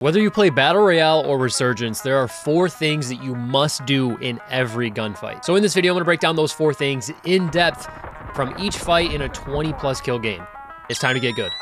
Whether you play Battle Royale or Resurgence, there are 4 things that you must do in every gunfight. So in this video, I'm gonna break down those 4 things in depth from each fight in a 20+ kill game. It's time to get good.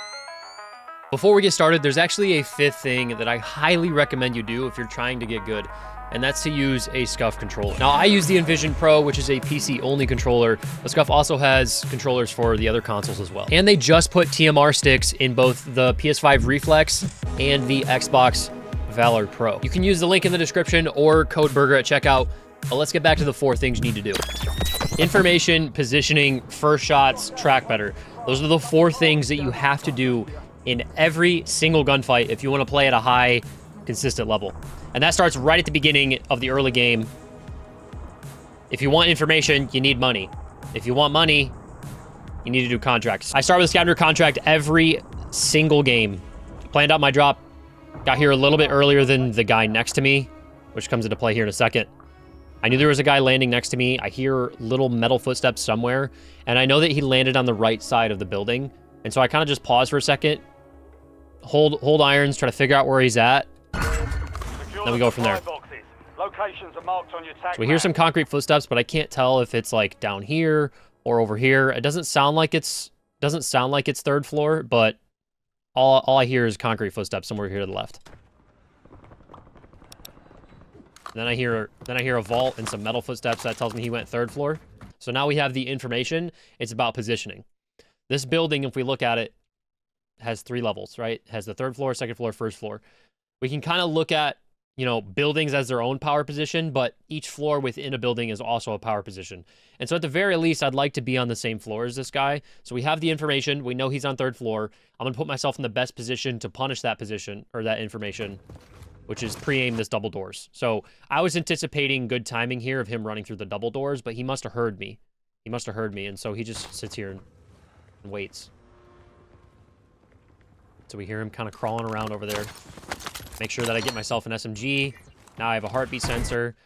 Before we get started, there's actually a 5th thing that I highly recommend you do if you're trying to get good, and that's to use a SCUF controller. Now, I use the Envision Pro, which is a PC-only controller, but SCUF also has controllers for the other consoles as well. And they just put TMR sticks in both the PS5 Reflex and the Xbox Valor Pro. You can use the link in the description or code Berger at checkout, but let's get back to the 4 things you need to do. Information, positioning, first shots, track better. Those are the 4 things that you have to do in every single gunfight if you want to play at a high, consistent level. And that starts right at the beginning of the early game. If you want information, you need money. If you want money, you need to do contracts. I start with a scavenger contract every single game. Planned out my drop. Got here a little bit earlier than the guy next to me, which comes into play here in a second. I knew there was a guy landing next to me. I hear little metal footsteps somewhere, and I know that he landed on the right side of the building. And so I kind of just pause for a second, hold irons, try to figure out where he's at. Then we go from there. So we hear some concrete footsteps, but I can't tell if it's like down here or over here. It doesn't sound like it's 3rd floor, but all I hear is concrete footsteps somewhere here to the left. Then I hear a vault and some metal footsteps. That tells me he went 3rd floor. So now we have the information. It's about positioning. This building, if we look at it, has 3 levels, right? It has the 3rd floor, 2nd floor, 1st floor. We can kind of look at, you know, buildings as their own power position, but each floor within a building is also a power position. And so at the very least, I'd like to be on the same floor as this guy. So we have the information. We know he's on 3rd floor. I'm going to put myself in the best position to punish that position or that information, which is pre-aim this double doors. So I was anticipating good timing here of him running through the double doors, but he must have heard me. He must have heard me, and so he just sits here and waits. So we hear him kind of crawling around over there. Make sure that I get myself an SMG. Now I have a heartbeat sensor.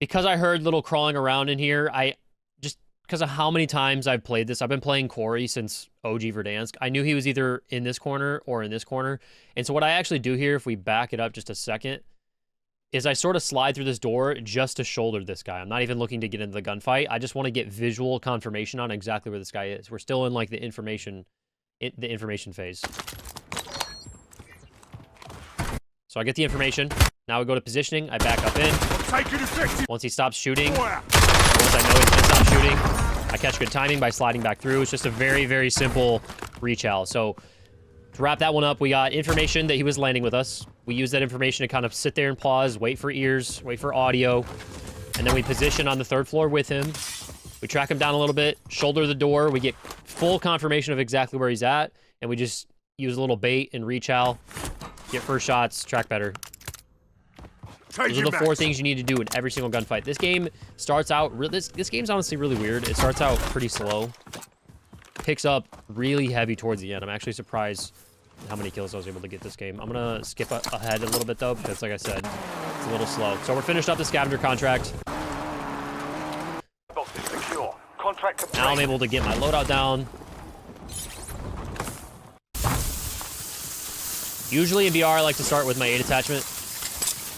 Because I heard little crawling around in here, just because of how many times I've played this, I've been playing Corey since OG Verdansk. I knew he was either in this corner or in this corner. And so what I actually do here, if we back it up just a second, is I sort of slide through this door just to shoulder this guy. I'm not even looking to get into the gunfight. I just want to get visual confirmation on exactly where this guy is. We're still in like the information phase. So I get the information. Now we go to positioning. I back up in. Once he stops shooting, once I know he's going to stop shooting, I catch good timing by sliding back through. It's just a very, very simple reach-out. So to wrap that one up, we got information that he was landing with us. We use that information to kind of sit there and pause, wait for ears, wait for audio, and then we position on the 3rd floor with him. We track him down a little bit, shoulder the door. We get full confirmation of exactly where he's at, and we just use a little bait and reach-out. Get first shots, track better. Those are the 4 things you need to do in every single gunfight. This game starts out... This game's honestly really weird. It starts out pretty slow. Picks up really heavy towards the end. I'm actually surprised how many kills I was able to get this game. I'm going to skip ahead a little bit, though, because, like I said, it's a little slow. So we're finished up the scavenger contract. Now I'm able to get my loadout down. Usually in BR, I like to start with my 8 attachment,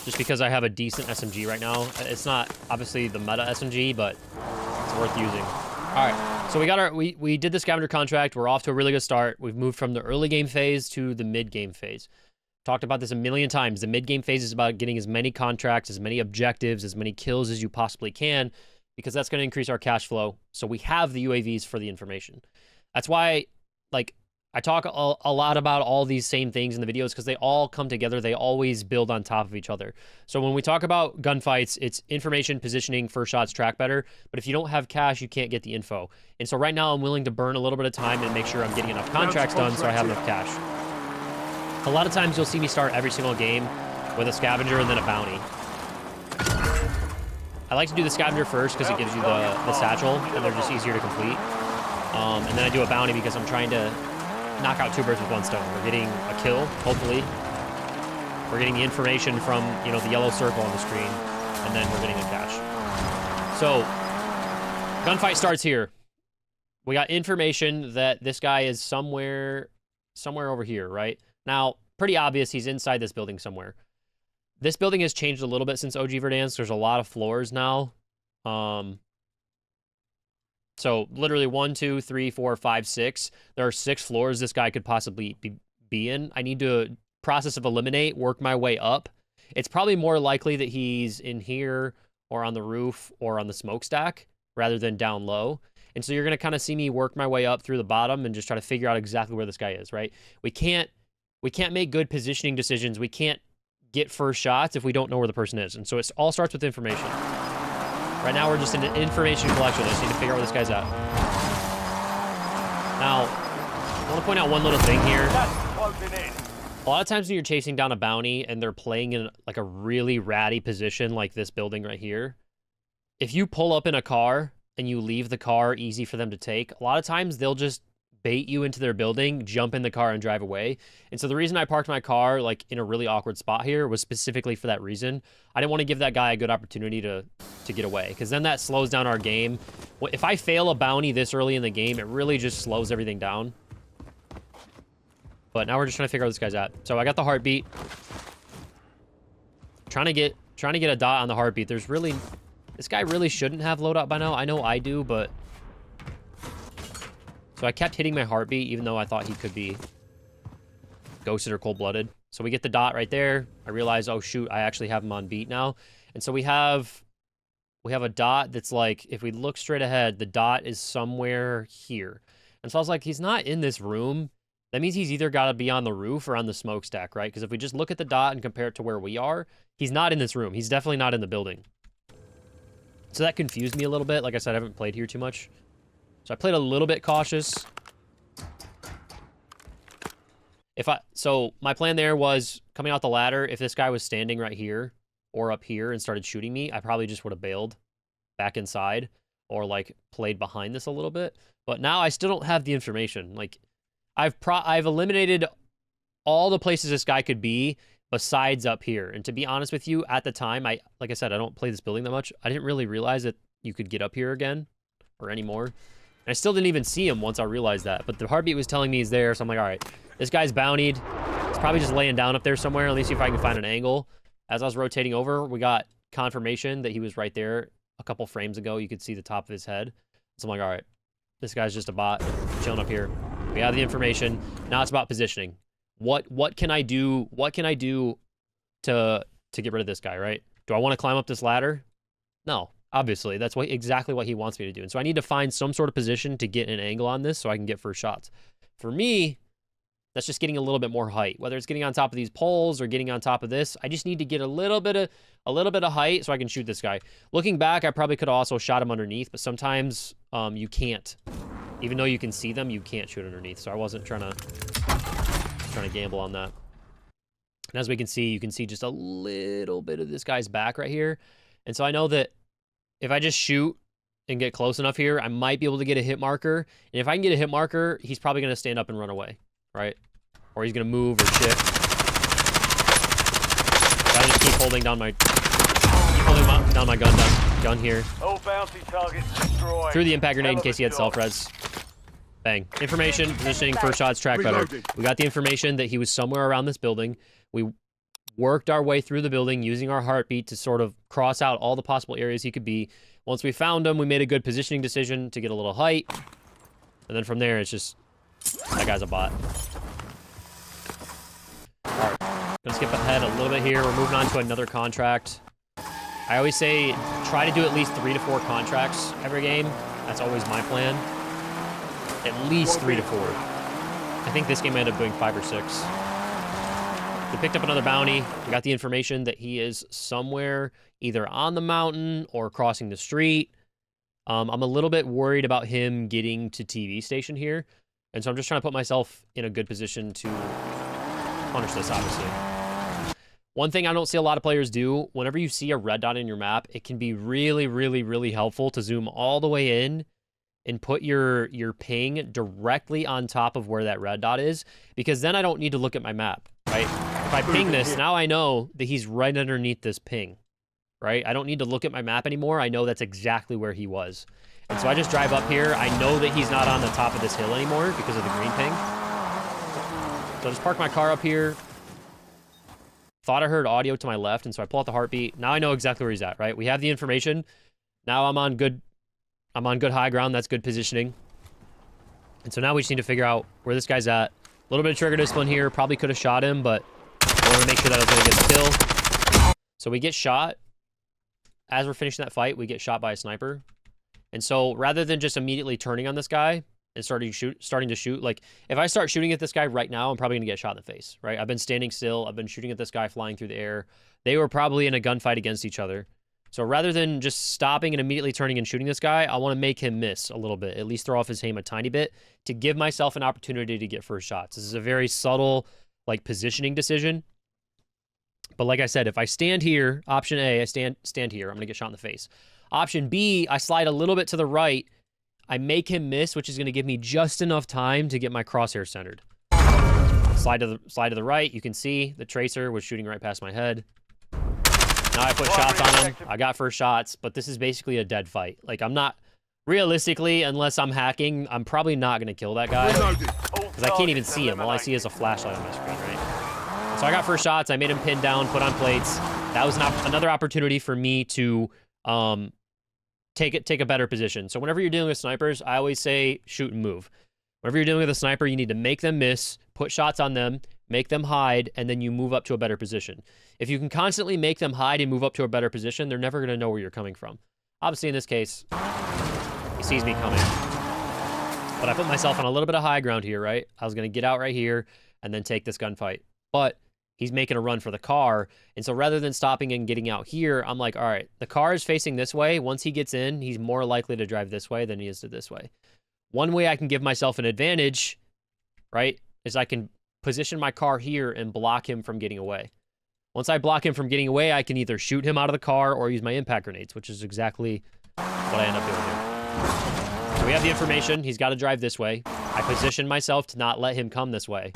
just because I have a decent SMG right now. It's not obviously the meta SMG, but it's worth using. All right, so we got we did the scavenger contract. We're off to a really good start. We've moved from the early game phase to the mid game phase. Talked about this a million times. The mid game phase is about getting as many contracts, as many objectives, as many kills as you possibly can, because that's going to increase our cash flow. So we have the UAVs for the information. That's why, like, I talk a lot about all these same things in the videos because they all come together. They always build on top of each other. So when we talk about gunfights, it's information, positioning, first shots, track better. But if you don't have cash, you can't get the info. And so right now I'm willing to burn a little bit of time and make sure I'm getting enough contracts done so I have enough cash. A lot of times you'll see me start every single game with a scavenger and then a bounty. I like to do the scavenger first because it gives you the satchel and they're just easier to complete. And then I do a bounty because I'm trying to knock out 2 birds with 1 stone. We're getting a kill, hopefully. We're getting the information from, you know, the yellow circle on the screen, and then we're getting the cash. So, gunfight starts here. We got information that this guy is somewhere over here, right? Now, pretty obvious he's inside this building somewhere. This building has changed a little bit since OG Verdansk. There's a lot of floors now. So literally 1, 2, 3, 4, 5, 6. There are 6 floors this guy could possibly be in. I need to process of eliminate, work my way up. It's probably more likely that he's in here or on the roof or on the smokestack rather than down low. And so you're going to kind of see me work my way up through the bottom and just try to figure out exactly where this guy is, right? We can't make good positioning decisions. We can't get first shots if we don't know where the person is. And so it all starts with information. Right now we're just in an information collection. I just need to figure out where this guy's at. Now, I want to point out one little thing here. A lot of times when you're chasing down a bounty and they're playing in like a really ratty position like this building right here, if you pull up in a car and you leave the car easy for them to take, a lot of times they'll just bait you into their building, jump in the car, and drive away. And so the reason I parked my car like in a really awkward spot here was specifically for that reason. I didn't want to give that guy a good opportunity to get away, because then that slows down our game. If I fail a bounty this early in the game, it really just slows everything down. But now we're just trying to figure out where this guy's at. So I got the heartbeat. Trying to get a dot on the heartbeat. There's really... This guy really shouldn't have loadout by now. I know I do, but... So I kept hitting my heartbeat, even though I thought he could be ghosted or cold-blooded. So we get the dot right there. I realize, oh shoot, I actually have him on beat now. And so we have a dot that's like, if we look straight ahead, the dot is somewhere here. And so I was like, he's not in this room. That means he's either got to be on the roof or on the smokestack, right? Because if we just look at the dot and compare it to where we are, he's not in this room. He's definitely not in the building. So that confused me a little bit. Like I said, I haven't played here too much. So I played a little bit cautious. So my plan there was coming out the ladder. If this guy was standing right here or up here and started shooting me, I probably just would have bailed back inside or like played behind this a little bit. But now I still don't have the information. Like I've eliminated all the places this guy could be besides up here. And to be honest with you, at the time, like I said, I don't play this building that much. I didn't really realize that you could get up here again or anymore. And I still didn't even see him once I realized that. But the heartbeat was telling me he's there. So I'm like, all right, this guy's bountied. He's probably just laying down up there somewhere. Let me see if I can find an angle. As I was rotating over, we got confirmation that he was right there a couple frames ago. You could see the top of his head. So I'm like, all right, this guy's just a bot chilling up here. We have the information. Now it's about positioning. What can I do? What can I do to get rid of this guy, right? Do I want to climb up this ladder? No, obviously. That's exactly what he wants me to do. And so I need to find some sort of position to get an angle on this so I can get first shots. For me, that's just getting a little bit more height. Whether it's getting on top of these poles or getting on top of this, I just need to get a little bit of height so I can shoot this guy. Looking back, I probably could have also shot him underneath, but sometimes you can't. Even though you can see them, you can't shoot underneath. So I wasn't trying to gamble on that. And as we can see, you can see just a little bit of this guy's back right here. And so I know that if I just shoot and get close enough here, I might be able to get a hit marker. And if I can get a hit marker, he's probably going to stand up and run away, right? Or he's going to move or shift. So I just keep holding down my gun here. All bounty targets destroyed. Threw the impact grenade in case he had self-res. Bang. Information, positioning, first shots, track better. We got the information that he was somewhere around this building. We worked our way through the building using our heartbeat to sort of cross out all the possible areas he could be. Once we found him, we made a good positioning decision to get a little height. And then from there, it's just, that guy's a bot. All right, gonna skip ahead a little bit here. We're moving on to another contract. I always say, try to do at least 3 to 4 contracts every game. That's always my plan. At least 3 to 4. I think this game I ended up doing 5 or 6. We picked up another bounty. We got the information that he is somewhere either on the mountain or crossing the street. I'm a little bit worried about him getting to TV station here. And so I'm just trying to put myself in a good position to punish this, obviously. One thing I don't see a lot of players do, whenever you see a red dot in your map, it can be really, really, really helpful to zoom all the way in and put your ping directly on top of where that red dot is, because then I don't need to look at my map, right? If I ping this, now I know that he's right underneath this ping, right? I don't need to look at my map anymore. I know that's exactly where he was. And so I just drive up here. I know that he's not on the top of this hill anymore because of the green ping. So I just park my car up here, thought I heard audio to my left, and so I pull out the heartbeat. Now I know exactly where he's at, right? We have the information. Now I'm on good high ground. That's good positioning. And so now we just need to figure out where this guy's at. A little bit of trigger discipline here. Probably could have shot him, but I want to make sure that I was going to get the kill. So we get shot. As we're finishing that fight, we get shot by a sniper. And so rather than just immediately turning on this guy and starting to shoot, like if I start shooting at this guy right now, I'm probably going to get shot in the face, right? I've been standing still. I've been shooting at this guy flying through the air. They were probably in a gunfight against each other. So rather than just stopping and immediately turning and shooting this guy, I want to make him miss a little bit, at least throw off his aim a tiny bit to give myself an opportunity to get first shots. This is a very subtle, like, positioning decision. But like I said, if I stand here, option A, I stand here, I'm going to get shot in the face. Option B, I slide a little bit to the right. I make him miss, which is going to give me just enough time to get my crosshair centered. Slide to the right. You can see the tracer was shooting right past my head. Now I put shots on him. I got first shots, but this is basically a dead fight. Like, I'm not... Realistically, unless I'm hacking, I'm probably not going to kill that guy. Because I can't even see him. All I see is a flashlight on my screen, right? So I got first shots. I made him pin down, put on plates. That was another opportunity for me to take a better position. So whenever you're dealing with snipers, I always say shoot and move. Whenever you're dealing with a sniper, you need to make them miss, put shots on them, make them hide, and then you move up to a better position. If you can constantly make them hide and move up to a better position, they're never going to know where you're coming from. Obviously, in this case, he sees me coming. But I put myself on a little bit of high ground here, right? I was going to get out right here and then take this gunfight. But he's making a run for the car. And so rather than stopping and getting out here, I'm like, all right, the car is facing this way. Once he gets in, he's more likely to drive this way than he is to this way. One way I can give myself an advantage, right, is I can position my car here and block him from getting away. Once I block him from getting away, I can either shoot him out of the car or use my impact grenades, which is exactly what I end up doing here. So we have the information. He's got to drive this way. I position myself to not let him come this way.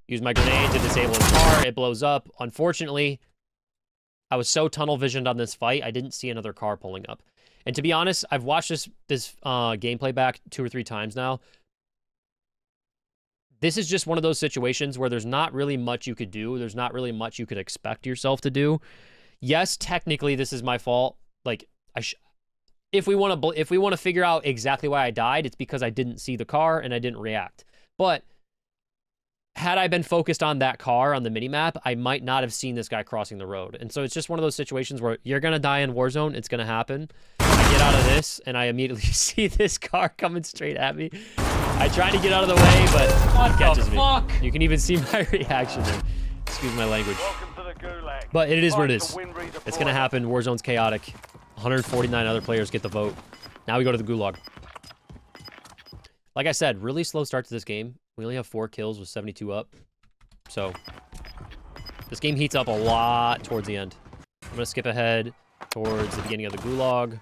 Use my grenade to disable his car. It blows up. Unfortunately, I was so tunnel visioned on this fight, I didn't see another car pulling up. And to be honest, I've watched this gameplay back 2 or 3 times now. This is just one of those situations where there's not really much you could do. There's not really much you could expect yourself to do. Yes, technically this is my fault. Like, if we want to figure out exactly why I died, it's because I didn't see the car and I didn't react. But had I been focused on that car on the minimap, I might not have seen this guy crossing the road. And so it's just one of those situations where you're going to die in Warzone. It's going to happen. I get out of this, and I immediately see this car coming straight at me. I try to get out of the way, but he catches me. You can even see my reaction there. Excuse my language. But it is what it is. It's going to happen. Warzone's chaotic. 149 other players get the vote. Now we go to the gulag. Like I said, really slow start to this game. We only have 4 kills with 72 up. So this game heats up a lot towards the end. I'm going to skip ahead towards the beginning of the gulag.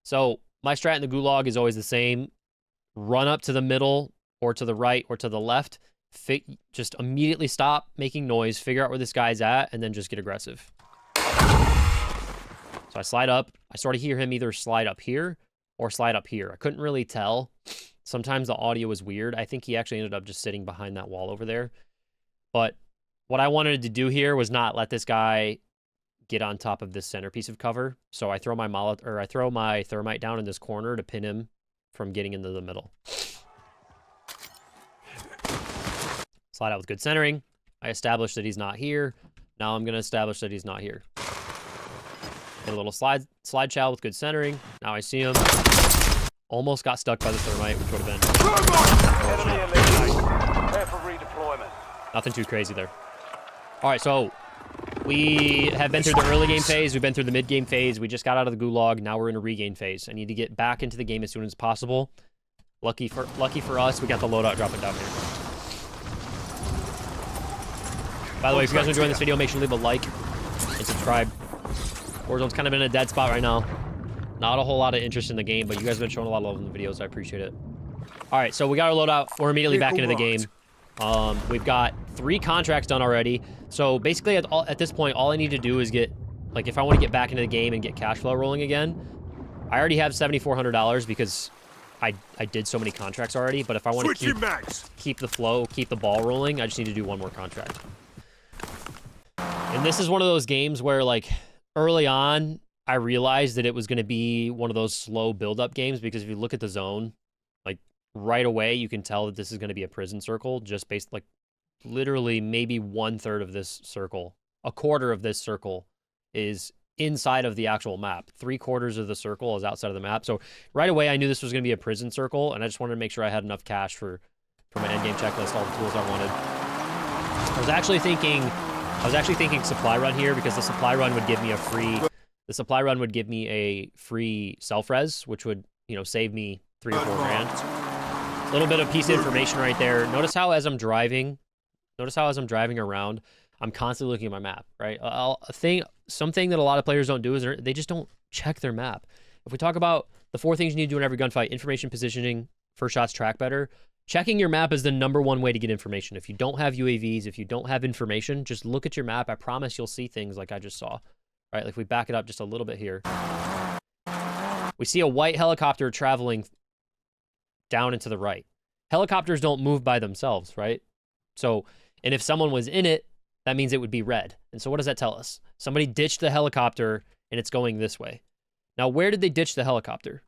So my strat in the gulag is always the same. Run up to the middle or to the right or to the left. Just immediately stop making noise, figure out where this guy's at, and then just get aggressive. So I slide up. I sort of hear him either slide up here or slide up here. I couldn't really tell. Sometimes the audio was weird. I think he actually ended up just sitting behind that wall over there. But what I wanted to do here was not let this guy get on top of this centerpiece of cover. So I throw my thermite down in this corner to pin him from getting into the middle. Slide out with good centering. I established that he's not here. Now I'm going to establish that he's not here. Get a little slide chow with good centering. Now I see him. Almost got stuck by the thermite, which would have been nothing too crazy there. All right, so we have been through the early game phase. We've been through the mid game phase. We just got out of the gulag. Now we're in a regain phase. I need to get back into the game as soon as possible. Lucky for us, we got the loadout dropping down here. By the way, if you guys are enjoying this video, make sure to leave a like and subscribe. Warzone's kind of in a dead spot right now. Not a whole lot of interest in the game, but you guys have been showing a lot of love in the videos. I appreciate it. All right, so we got our loadout. We're immediately back into the game. We've got 3 contracts done already. So basically, at this point, all I need to do is get, like, if I want to get back into the game and get cash flow rolling again, I already have $7,400 because I did so many contracts already, but if I want to keep the flow, keep the ball rolling, I just need to do one more contract. And this is one of those games where, like, early on, I realized that it was going to be one of those slow build-up games, because if you look at the zone, like, right away, you can tell that this is going to be a prison circle, just based, like, literally maybe 1/3 of this circle, a quarter of this circle is inside of the actual map. 3/4 of the circle is outside of the map. So right away, I knew this was going to be a prison circle, and I just wanted to make sure I had enough cash for my endgame checklist, all the tools I wanted. I was actually thinking supply run here, because the supply run would give me a free self-res, which would, you know, save me 3 or 4 grand. A little bit of piece of information right there. Notice how as I'm driving around, I'm constantly looking at my map, right? Something that a lot of players don't do is they just don't check their map. If we talk about the 4 things you need to do in every gunfight: information, positioning, first shots, track better. Checking your map is the #1 way to get information. If you don't have UAVs, if you don't have information, just look at your map. I promise you'll see things like I just saw. Right, like if we back it up just a little bit here. We see a white helicopter traveling down and to the right. Helicopters don't move by themselves, right? So, and if someone was in it, that means it would be red. And so what does that tell us? Somebody ditched the helicopter and it's going this way. Now, where did they ditch the helicopter?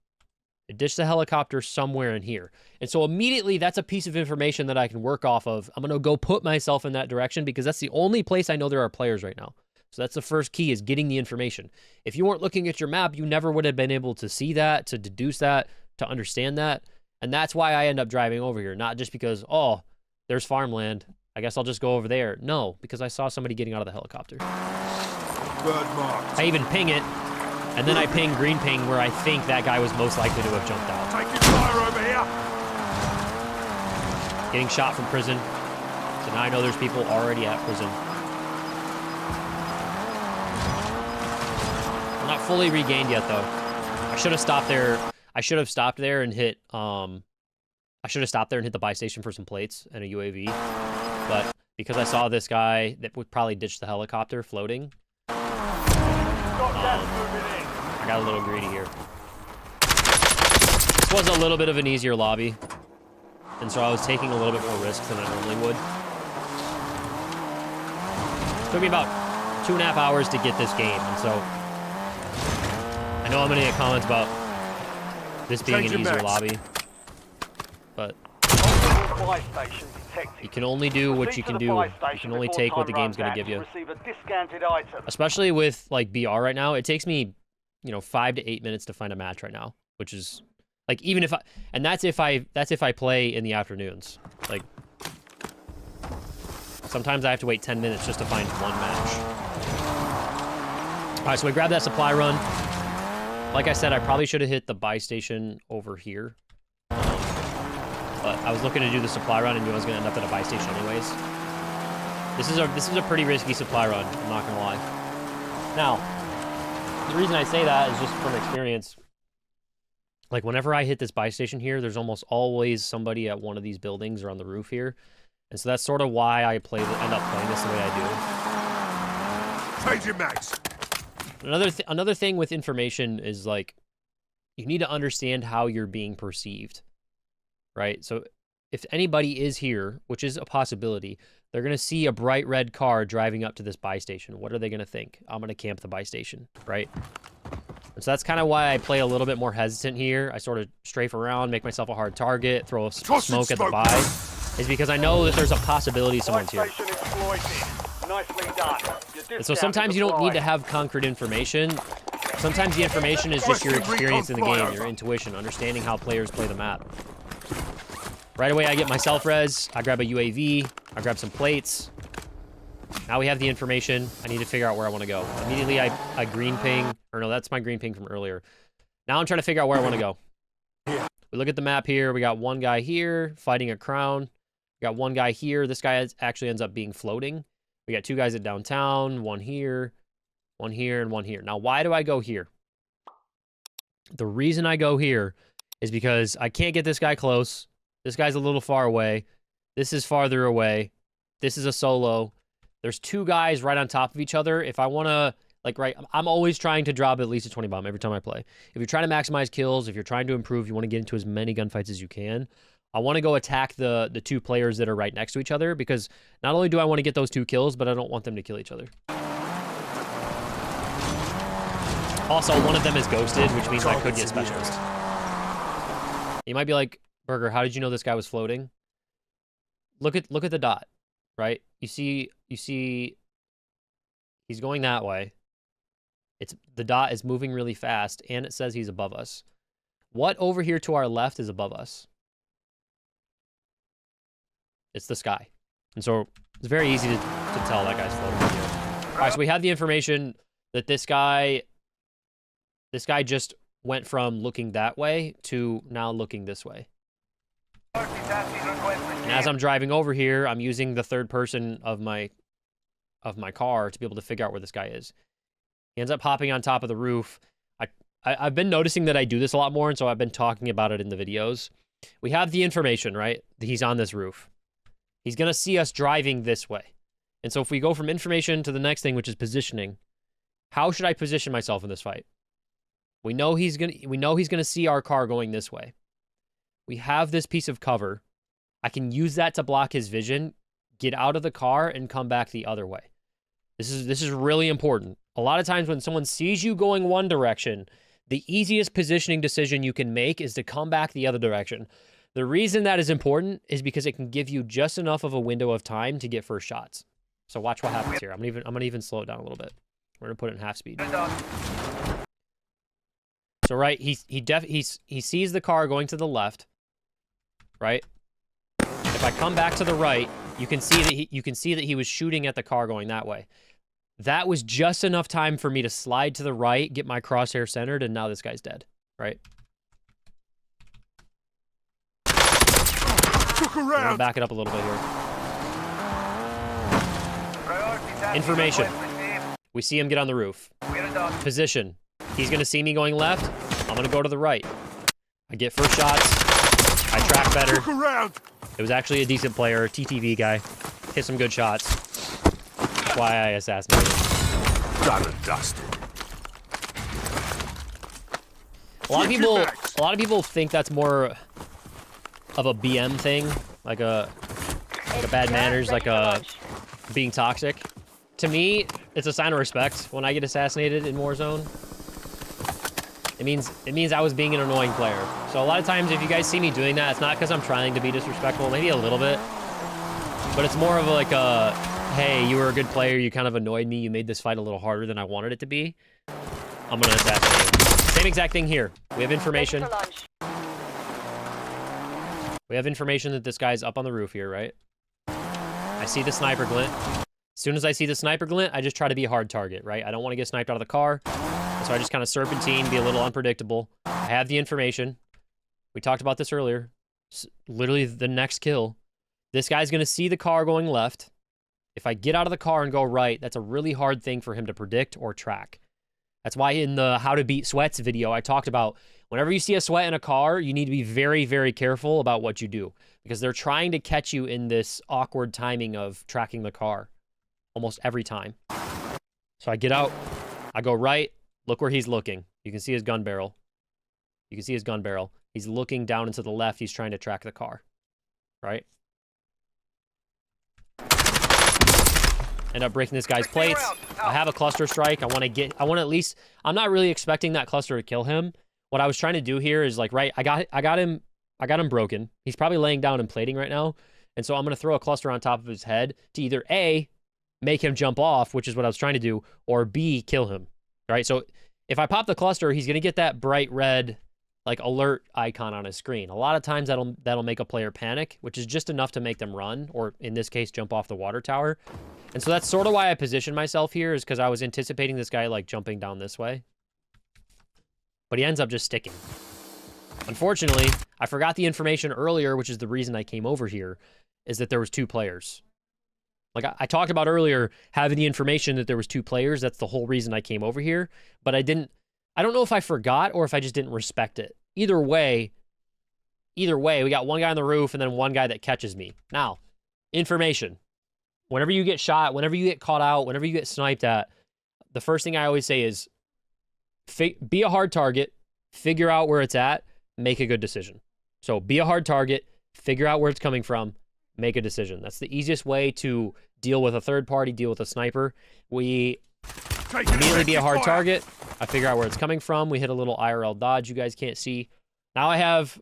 They ditched the helicopter somewhere in here. And so immediately that's a piece of information that I can work off of. I'm going to go put myself in that direction, because that's the only place I know there are players right now. So that's the first key, is getting the information. If you weren't looking at your map, you never would have been able to see that, to deduce that, to understand that. And that's why I end up driving over here. Not just because, oh, there's farmland, I guess I'll just go over there. No, because I saw somebody getting out of the helicopter. I even ping it, and then I ping green ping where I think that guy was most likely to have jumped out. Taking fire over here. Getting shot from prison. So now I know there's people already at prison. I'm not fully regained yet, though. I should have stopped there. I should have stopped there and hit the buy station for some plates and a UAV. But because I saw this guy that would probably ditch the helicopter floating, I got a little greedy here. This was a little bit of an easier lobby, and so I was taking a little bit more risks than I normally would. It took me about 2.5 hours to get this game, and so I know I'm going to get comments about this being an easier lobby, but you can only do what you can do. You can only take what the game's going to give you. Especially with, like, BR right now, it takes me, you know, 5 to 8 minutes to find a match right now, which is, like, even if and that's if I play in the afternoons. Like, sometimes I have to wait 10 minutes just to find one match. All right, so we grabbed that supply run. Like I said, I probably should have hit the buy station over here. But I was looking to do the supply run and knew I was going to end up at a buy station anyways. This is a pretty risky supply run, I'm not going to lie. Now, the reason I say that is just from experience. Like, whenever I hit this buy station here, there's almost always somebody at one of these buildings or on the roof here. And so that's sort of why I end up playing this the way I do. Change your mags. Another thing with information is, like, you need to understand how you're being perceived, right? So if anybody is here, which is a possibility, they're going to see a bright red car driving up to this buy station. What are they going to think? I'm going to camp the buy station, right? And so that's kind of why I play a little bit more hesitant here. I sort of strafe around, make myself a hard target, throw a smoke at the buy, is because I know that there's a possibility someone's here. Nicely done. And so sometimes you don't need to have concrete information. Sometimes the information is just your experience in the game, your intuition, understanding how players play the map. Right away, I get my self-res, I grab a UAV, I grab some plates. Now we have the information. I need to figure out where I want to go. Immediately, I green ping, or no, that's my green ping from earlier. Now I'm trying to figure out where I want to go. We look at the map here. We got one guy here fighting a crown. We got one guy here. This guy actually ends up being floating. We got 2 guys at downtown, one here, and one here. Now, why do I go here? The reason I go here is because I can't get this guy close. This guy's a little far away. This is farther away. This is a solo. There's 2 guys right on top of each other. If I want to, Like, right, I'm always trying to drop at least a 20 bomb every time I play. If you're trying to maximize kills, if you're trying to improve, you want to get into as many gunfights as you can. I want to go attack the two players that are right next to each other, because not only do I want to get those 2 kills, but I don't want them to kill each other. Also, one of them is ghosted, which means I could get specialist. You might be like, Berger, how did you know this guy was floating? Look at the dot, right? You see he's going that way. The dot is moving really fast, and it says he's above us. What over here to our left is above us? It's the sky. And so it's very easy to tell that guy's floating right here. All right, so we have the information that this guy just went from looking that way to now looking this way. And as I'm driving over here, I'm using the third person of my car to be able to figure out where this guy is. He ends up hopping on top of the roof. I've been noticing that I do this a lot more, and so I've been talking about it in the videos. We have the information, right? He's on this roof. He's going to see us driving this way. And so if we go from information to the next thing, which is positioning, how should I position myself in this fight? We know he's going to see our car going this way. We have this piece of cover. I can use that to block his vision, get out of the car, and come back the other way. This is really important. A lot of times when someone sees you going one direction, the easiest positioning decision you can make is to come back the other direction. The reason that is important is because it can give you just enough of a window of time to get first shots. So watch what happens here. I'm gonna even slow it down a little bit. We're gonna put it in half speed. So right, he sees the car going to the left, right? If I come back to the right, you can see that he was shooting at the car going that way. That was just enough time for me to slide to the right, get my crosshair centered, and now this guy's dead, right? I'm gonna back it up a little bit here. Information. We see him get on the roof. Position. He's gonna see me going left. I'm gonna go to the right. I get first shots. I track better. It was actually a decent player, TTV guy. Hit some good shots. That's why I assassinated. Done and dusted. A lot of people think that's more of a BM thing, like a bad manners, like a being toxic. To me, it's a sign of respect when I get assassinated in Warzone. It means I was being an annoying player. So a lot of times if you guys see me doing that, it's not because I'm trying to be disrespectful, maybe a little bit, but it's more of like a, hey, you were a good player, you kind of annoyed me, you made this fight a little harder than I wanted it to be. I'm gonna assassinate you. Same exact thing here. We have information. We have information that this guy's up on the roof here, right? I see the sniper glint. As soon as I see the sniper glint, I just try to be a hard target, right? I don't want to get sniped out of the car. So I just kind of serpentine, be a little unpredictable. I have the information. We talked about this earlier. Literally the next kill. This guy's going to see the car going left. If I get out of the car and go right, that's a really hard thing for him to predict or track. That's why in the How to Beat Sweats video, I talked about whenever you see a sweat in a car, you need to be very, very careful about what you do, because they're trying to catch you in this awkward timing of tracking the car almost every time. So I get out, I go right. Look where he's looking. You can see his gun barrel. You can see his gun barrel. He's looking down and to the left. He's trying to track the car, right? End up breaking this guy's plates. I have a cluster strike. I want to at least, I'm not really expecting that cluster to kill him. What I was trying to do here is like, right, I got him broken. He's probably laying down and plating right now. And so I'm going to throw a cluster on top of his head to either A, make him jump off, which is what I was trying to do, or B, kill him. Right, so if I pop the cluster, he's going to get that bright red, like, alert icon on his screen. A lot of times that'll make a player panic, which is just enough to make them run, or in this case, jump off the water tower. And so that's sort of why I positioned myself here, is because I was anticipating this guy, like, jumping down this way. But he ends up just sticking. Unfortunately, I forgot the information earlier, which is the reason I came over here, is that there was 2 players. Like I talked about earlier, having the information that there was 2 players, that's the whole reason I came over here. But I don't know if I forgot or if I just didn't respect it. Either way, we got one guy on the roof and then one guy that catches me. Now, information. Whenever you get shot, whenever you get caught out, whenever you get sniped at, the first thing I always say is be a hard target, figure out where it's at, make a good decision. So be a hard target, figure out where it's coming from, make a decision. That's the easiest way to deal with a third party, deal with a sniper. We immediately be a hard target. I figure out where it's coming from. We hit a little IRL dodge you guys can't see. Now I have,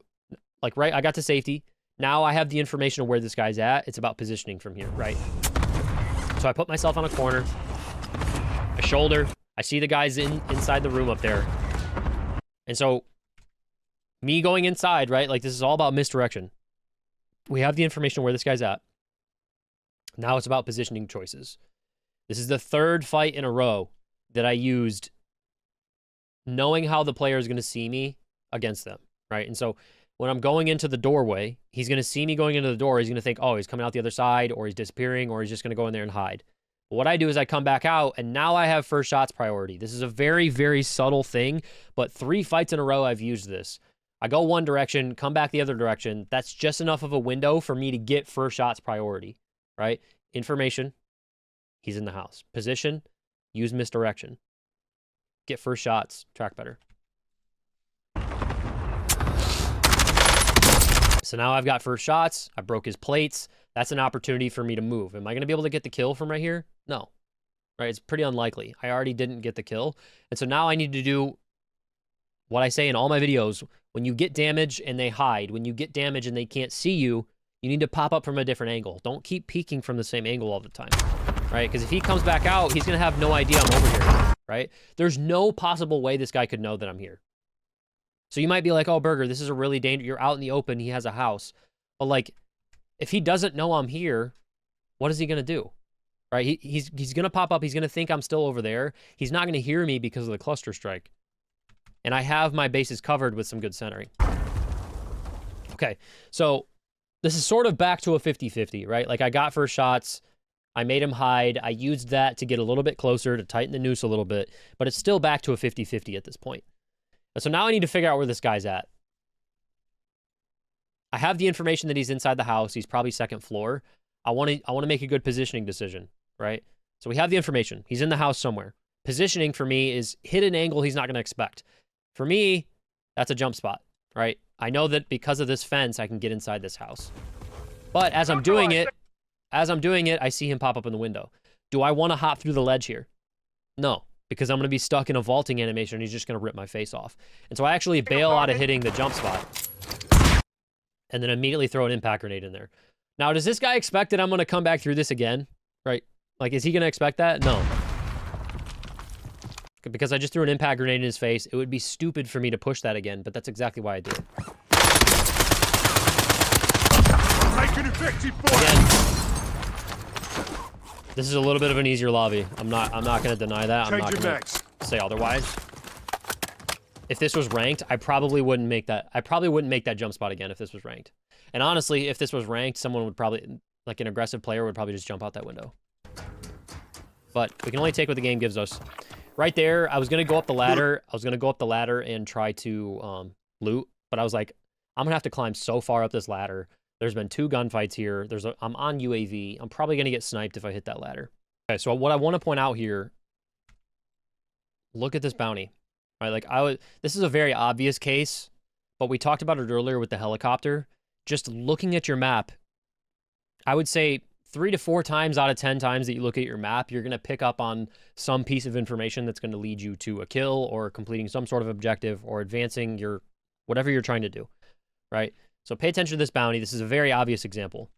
like, right, I got to safety. Now I have the information of where this guy's at. It's about positioning from here, right? So I put myself on a corner, a shoulder. I see the guys inside the room up there. And so me going inside, right? Like, this is all about misdirection. We have the information of where this guy's at. Now it's about positioning choices. This is the third fight in a row that I used knowing how the player is going to see me against them, right? And so when I'm going into the doorway, he's going to see me going into the door. He's going to think, oh, he's coming out the other side, or he's disappearing, or he's just going to go in there and hide. But what I do is I come back out, and now I have first shots priority. This is a very, very subtle thing, but 3 fights in a row I've used this. I go one direction, come back the other direction. That's just enough of a window for me to get first shots priority, right? Information, he's in the house. Position, use misdirection. Get first shots, track better. So now I've got first shots. I broke his plates. That's an opportunity for me to move. Am I going to be able to get the kill from right here? No. Right? It's pretty unlikely. I already didn't get the kill. And so now I need to do what I say in all my videos. When you get damage and they hide, when you get damage and they can't see you, you need to pop up from a different angle. Don't keep peeking from the same angle all the time, right? Because if he comes back out, he's going to have no idea I'm over here, right? There's no possible way this guy could know that I'm here. So you might be like, oh, Berger, this is a really dangerous, you're out in the open, he has a house. But like, if he doesn't know I'm here, what is he going to do? Right? He's going to pop up, he's going to think I'm still over there. He's not going to hear me because of the cluster strike. And I have my bases covered with some good centering. Okay, so this is sort of back to a 50-50, right? Like, I got first shots, I made him hide, I used that to get a little bit closer, to tighten the noose a little bit, but it's still back to a 50-50 at this point. And so now I need to figure out where this guy's at. I have the information that he's inside the house, he's probably second floor. I want to make a good positioning decision, right? So we have the information, he's in the house somewhere. Positioning for me is hit an angle he's not going to expect. For me, that's a jump spot, right? I know that because of this fence, I can get inside this house. But as I'm doing it, I see him pop up in the window. Do I want to hop through the ledge here? No, because I'm going to be stuck in a vaulting animation and he's just going to rip my face off. And so I actually bail out of hitting the jump spot and then immediately throw an impact grenade in there. Now, does this guy expect that I'm going to come back through this again? Right? Like, is he going to expect that? No. Because I just threw an impact grenade in his face. It would be stupid for me to push that again, but that's exactly why I do it. Again, this is a little bit of an easier lobby. I'm not going to deny that. I'm not going to say otherwise. If this was ranked, I probably wouldn't make that. I probably wouldn't make that jump spot again if this was ranked. And honestly, if this was ranked, someone would probably, like an aggressive player, would probably just jump out that window. But we can only take what the game gives us. Right there, I was going to go up the ladder. I was going to go up the ladder and try to loot. But I was like, I'm going to have to climb so far up this ladder. There's been 2 gunfights here. I'm on UAV. I'm probably going to get sniped if I hit that ladder. Okay, so what I want to point out here, look at this bounty. Right, like this is a very obvious case, but we talked about it earlier with the helicopter. Just looking at your map, I would say 3 to 4 times out of 10 times that you look at your map, you're going to pick up on some piece of information that's going to lead you to a kill or completing some sort of objective or advancing your whatever you're trying to do, right? So pay attention to this bounty. This is a very obvious example.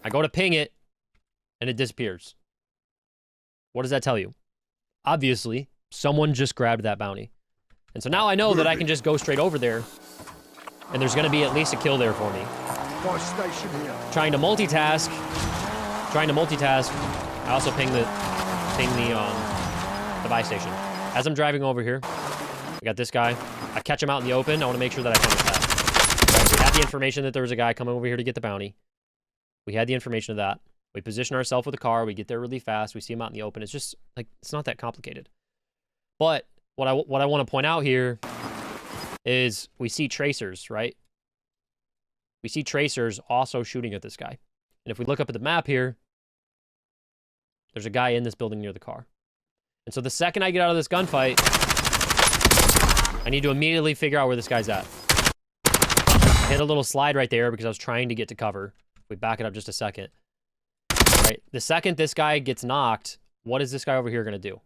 I go to ping it, and it disappears. What does that tell you? Obviously, someone just grabbed that bounty. And so now I know that I can just go straight over there, and there's going to be at least a kill there for me. Trying to multitask. I also ping the buy station. As I'm driving over here, I got this guy. I catch him out in the open. I want to make sure that I finish that. Right, we had the information that there was a guy coming over here to get the bounty. We had the information of that. We position ourselves with a car. We get there really fast. We see him out in the open. It's just like, it's not that complicated. But what I want to point out here is we see tracers, right? We see tracers also shooting at this guy. And if we look up at the map here, there's a guy in this building near the car. And so the second I get out of this gunfight, I need to immediately figure out where this guy's at. I hit a little slide right there because I was trying to get to cover. We back it up just a second. All right, the second this guy gets knocked, what is this guy over here going to do?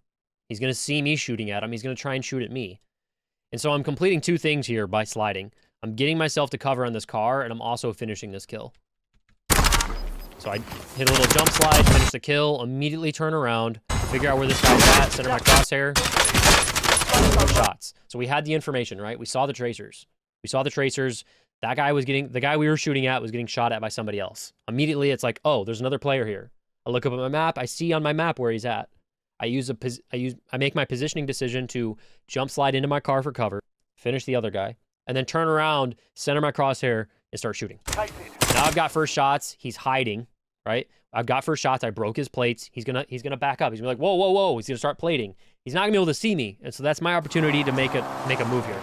He's going to see me shooting at him. He's going to try and shoot at me. And so I'm completing two things here by sliding. I'm getting myself to cover on this car, and I'm also finishing this kill. So I hit a little jump slide, finish the kill, immediately turn around, figure out where this guy's at, center my crosshair, shots. So we had the information, right? We saw the tracers. We saw the tracers. That guy was getting, the guy we were shooting at was getting shot at by somebody else. Immediately, it's like, oh, there's another player here. I look up at my map. I see on my map where he's at. I make my positioning decision to jump slide into my car for cover, finish the other guy, and then turn around, center my crosshair, and start shooting. Now I've got first shots. He's hiding, right? I've got first shots. I broke his plates. He's gonna back up. He's gonna be like, whoa, whoa, whoa. He's gonna start plating. He's not gonna be able to see me, and so that's my opportunity to make a move here.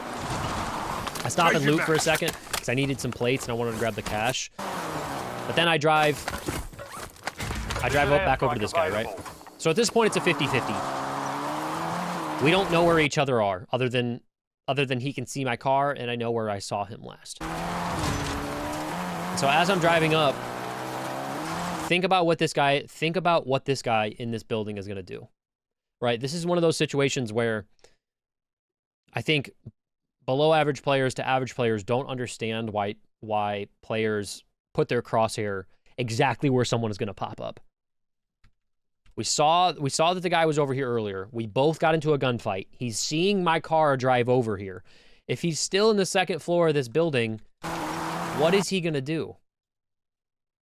I stop and loot for a second because I needed some plates and I wanted to grab the cash. But then I drive back over to this guy, right? So at this point, it's a 50-50. We don't know where each other are, other than he can see my car, and I know where I saw him last. So as I'm driving up, think about what this guy in this building is going to do, right? This is one of those situations where I think below average players to average players don't understand why players put their crosshair exactly where someone is going to pop up. We saw that the guy was over here earlier. We both got into a gunfight. He's seeing my car drive over here. If he's still in the second floor of this building, what is he going to do?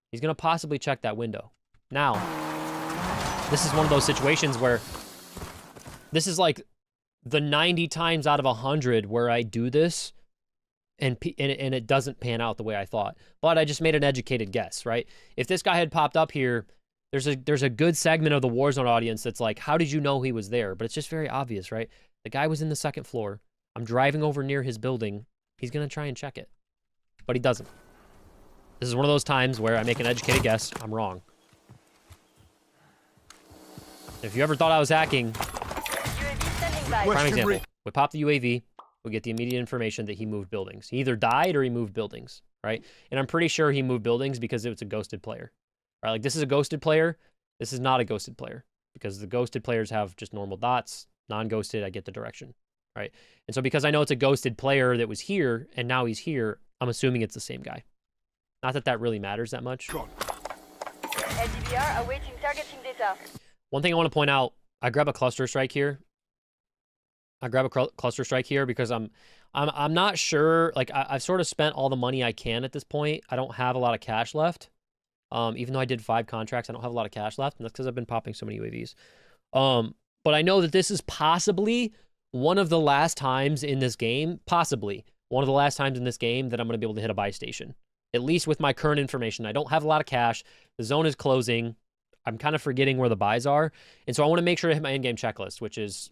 He's going to possibly check that window. Now, this is one of those situations where this is like the 90 times out of 100 where I do this and it doesn't pan out the way I thought. But I just made an educated guess, right? If this guy had popped up here, there's a good segment of the Warzone audience that's like, how did you know he was there? But it's just very obvious, right? The guy was in the second floor. I'm driving over near his building. He's going to try and check it. But he doesn't. This is one of those times where I make an educated guess. I'm wrong. If you ever thought I was hacking, prime example. We pop the UAV. We get the immediate information that he moved buildings. He either died or he moved buildings, right? And I'm pretty sure he moved buildings because it was a ghosted player. Right, like this is a ghosted player. This is not a ghosted player because the ghosted players have just normal dots. Non-ghosted, I get the direction, right? And so because I know it's a ghosted player that was here and now he's here, I'm assuming it's the same guy. Not that that really matters that much. LDBR awaiting targeting data. One thing I want to point out, I grab a cluster strike here. Because I'm not sure. Like I've sort of spent all the money I can at this point. I don't have a lot of cash left. Even though I did 5 contracts, I don't have a lot of cash left, and that's because I've been popping so many UAVs. But I know that this is possibly one of the last times in this game, that I'm going to be able to hit a buy station. At least with my current information. I don't have a lot of cash. The zone is closing. I'm kind of forgetting where the buys are. And so I want to make sure to hit my in-game checklist, which is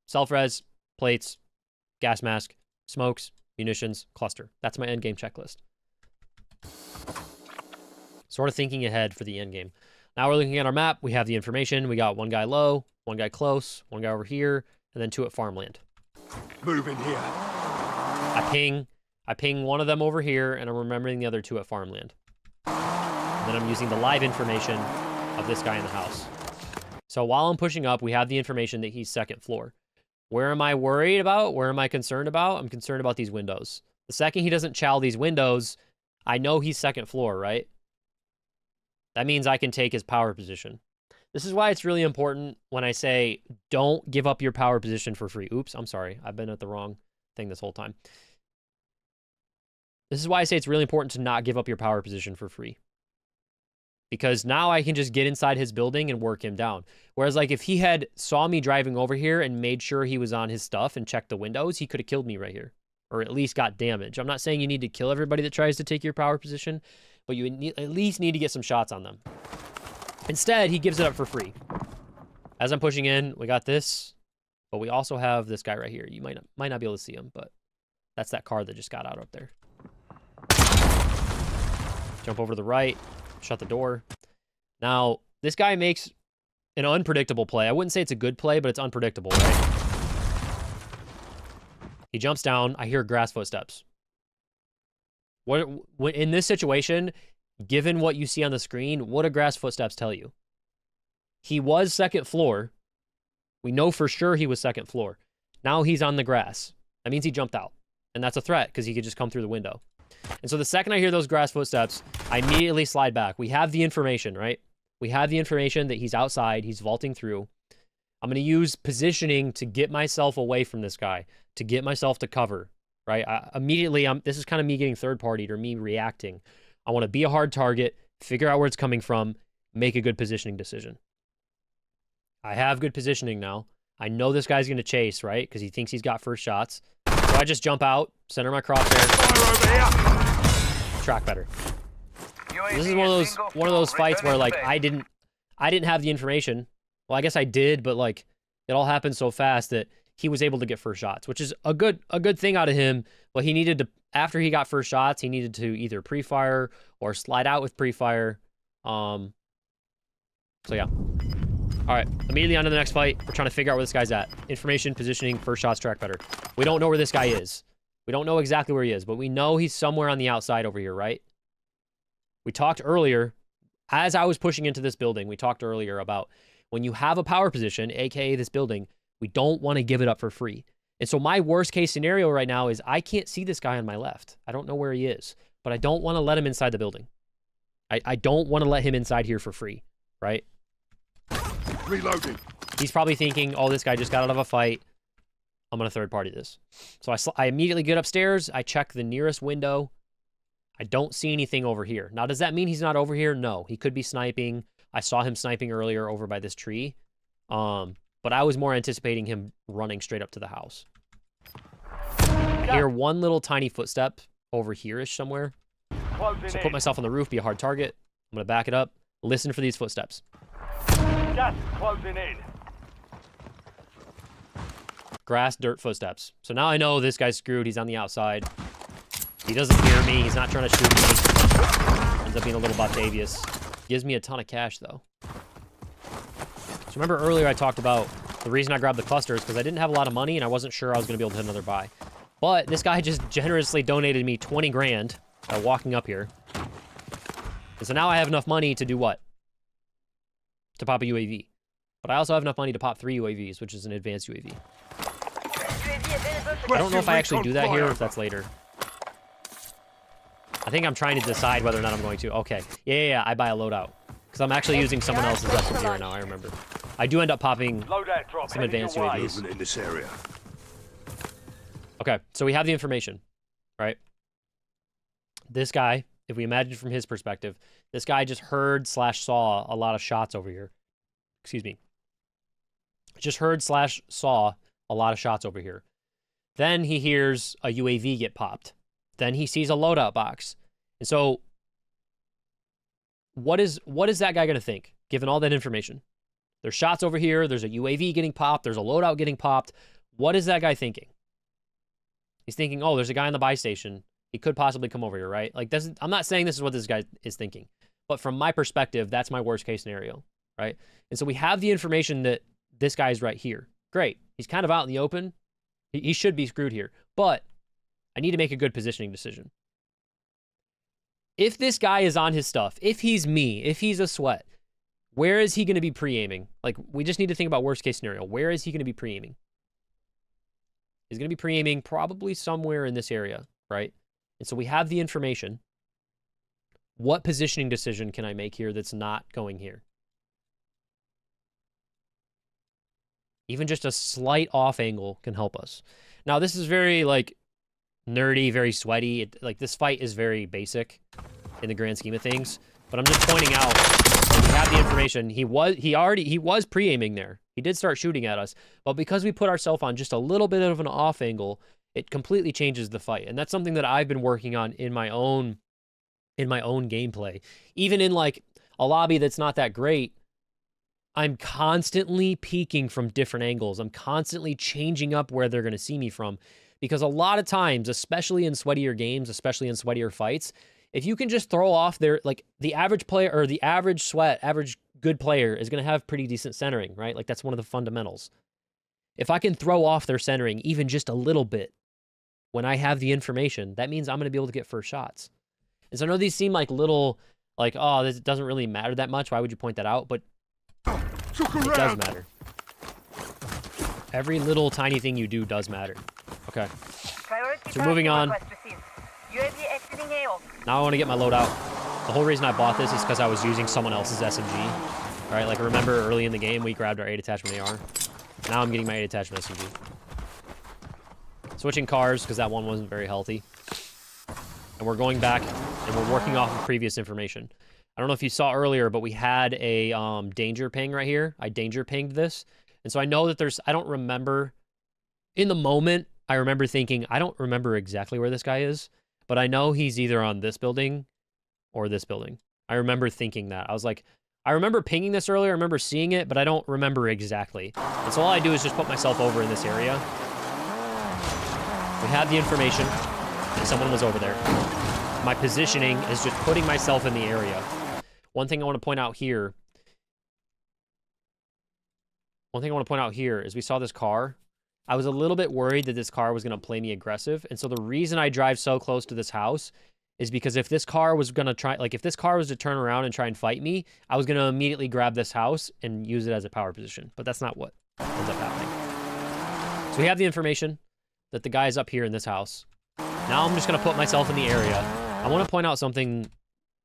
self-res, plates, gas mask, smokes, munitions, cluster. That's my end-game checklist. Sort of thinking ahead for the end game. Now we're looking at our map. We have the information. We got one guy low, one guy close, one guy over here, and then 2 at farmland. Move in here. I ping one of them over here, and I'm remembering the other 2 at farmland. And then I'm using the live information of this guy in the house. So while I'm pushing up, we have the information that he's second floor. Where am I worried about? Where am I concerned about? I'm concerned about these windows. The second he doesn't chow these windows, I know he's second floor, right? That means I can take his power position. This is why it's really important when I say, don't give up your power position for free. Oops, I'm sorry. I've been at the wrong thing this whole time. This is why I say it's really important to not give up your power position for free. Because now I can just get inside his building and work him down. Whereas like if he had saw me driving over here and made sure he was on his stuff and checked the windows, he could have killed me right here. Or at least got damage. I'm not saying you need to kill everybody that tries to take your power position, but you at least need to get some shots on them. Instead, he gives it up for free. As I'm pushing in, we got this, but we also have this guy right here. You might not be able to see him, but that's that car that just got out up there. Jump over to the right, shut the door. Now, this guy makes an unpredictable play. I wouldn't say it's a good play, but it's unpredictable, right? He jumps down. I hear grass footsteps. What in this situation, given what you see on the screen, what do grass footsteps tell you? He was second floor. We know for sure he was second floor. Now he's on the grass. That means he jumped out. And that's a threat because he could just come through the window. And so the second I hear those grass footsteps, I immediately slide back. We have the information, right? We have the information that he's outside. He's vaulting through. I'm going to use positioning to get myself away from this guy, to get myself to cover, right? This is kind of me getting third-partied or me reacting. I want to be a hard target, figure out where it's coming from, make a good positioning decision. I have good positioning now. I know this guy's going to chase, right? Because he thinks he's got first shots. So I just jump out, center my crosshair, track better. This is one of those fights where like I didn't have the information. Well, I guess I did, but like it all happened so fast that he was able to get first shots, which is a good thing out of him. But he needed to, after he got first shots, he needed to either pre-fire or slide out with pre-fire. So yeah. All right, immediately on to the next fight. We're trying to figure out where this guy's at. Information, positioning, first shots, track better. We don't know where this guy is. We don't know exactly where he is, but we know he's somewhere on the outside over here, right? We talked earlier, as I was pushing into this building, we talked earlier about when you have a power position, aka this building, we don't want to give it up for free. And so my worst case scenario right now is I can't see this guy on my left. I don't know where he is, but I don't want to let him inside the building. I don't want to let him inside here for free, right? Reloading. He's probably thinking, oh, this guy just got out of a fight. I'm going to third party this. So I immediately get upstairs. I check the nearest window. I don't see anything over here. Now, does that mean he's not over here? No. He could be sniping. I saw him sniping earlier over by this tree. But I was more anticipating him running straight up to the house. I hear one little tiny footstep over here-ish somewhere. So put myself on the roof, be a hard target. I'm going to back it up. Listen for these footsteps. Gas closing in. Grass, dirt, footsteps. So now I know this guy's screwed. He's on the outside. He doesn't hear me. He's not trying to shoot me. Ends up being a little Batavius. Gives me a ton of cash, though. So remember earlier I talked about the reason I grabbed the cluster is because I didn't have a lot of money and I wasn't sure I was going to be able to hit another buy. But this guy just generously donated me 20 grand by walking up here. And so now I have enough money to do what? To pop a UAV. But I also have enough money to pop 3 UAVs, which is an advanced UAV. I don't know if I actually do that here or if that's later. I think I'm trying to decide whether or not I'm going to. Okay. Yeah, I buy a loadout. Because I'm actually using someone else's SMG right now, I remember. I do end up popping some advanced UAVs. In this area. Okay, so we have the information, right? This guy, if we imagine from his perspective, this guy just heard/saw a lot of shots over here. Excuse me. Just heard/saw a lot of shots over here. Then he hears a UAV get popped. Then he sees a loadout box. And so what is that guy going to think, given all that information? There's shots over here. There's a UAV getting popped. There's a loadout getting popped. What is that guy thinking? He's thinking, oh, there's a guy on the buy station. He could possibly come over here, right? Like, I'm not saying this is what this guy is thinking. But from my perspective, that's my worst case scenario, right? And so we have the information that this guy's right here. Great. He's kind of out in the open. He should be screwed here. But I need to make a good positioning decision. If this guy is on his stuff, if he's me, if he's a sweat, where is he going to be pre-aiming? Like, we just need to think about worst case scenario. Where is he going to be pre-aiming? He's going to be pre-aiming probably somewhere in this area, right? And so we have the information. What positioning decision can I make here that's not going here? Even just a slight off angle can help us. Now, this is very, like, nerdy, very sweaty. Like, this fight is very basic in the grand scheme of things. But I'm just pointing out, we have the information. He was pre-aiming there. He did start shooting at us. But because we put ourselves on just a little bit of an off angle, it completely changes the fight. And that's something that I've been working on in my own gameplay. Even in, like, a lobby that's not that great, I'm constantly peeking from different angles. I'm constantly changing up where they're going to see me from. Because a lot of times, especially in sweatier games, especially in sweatier fights, if you can just throw off their, like, the average player or the average sweat, average good player is going to have pretty decent centering, right? Like, that's one of the fundamentals. If I can throw off their centering even just a little bit when I have the information, that means I'm going to be able to get first shots. And so I know these seem like little, like, oh, this doesn't really matter that much. Why would you point that out? But it does matter. Every little tiny thing you do does matter. Okay. So moving on. Now I want to get my load out. The whole reason I bought this is because I was using someone else's SMG. All right, like remember early in the game we grabbed our 8 attachment AR. Now I'm getting my 8 attachment SMG. Switching cars because that one wasn't very healthy. And we're going back and we're working off of previous information. I don't know if you saw earlier, but we had a danger ping right here. I danger pinged this. And so I know that I don't remember, in the moment, I remember thinking, I don't remember exactly where this guy is, but I know he's either on this building or this building. I remember thinking that. I was like, I remember pinging this earlier, I remember seeing it, but I don't remember exactly. And so all I do is just put myself over in this area. We had the information that someone was over there. My positioning is just putting myself in the area. One thing I want to point out here is we saw this car. I was a little bit worried that this car was going to play me aggressive. And so the reason I drive so close to this house is because if this car was going to try, like if this car was to turn around and try and fight me, I was going to immediately grab this house and use it as a power position. But that's not what ends up happening. So we have the information that the guy's up here in this house. Now I'm just going to put myself in the area. I want to point out something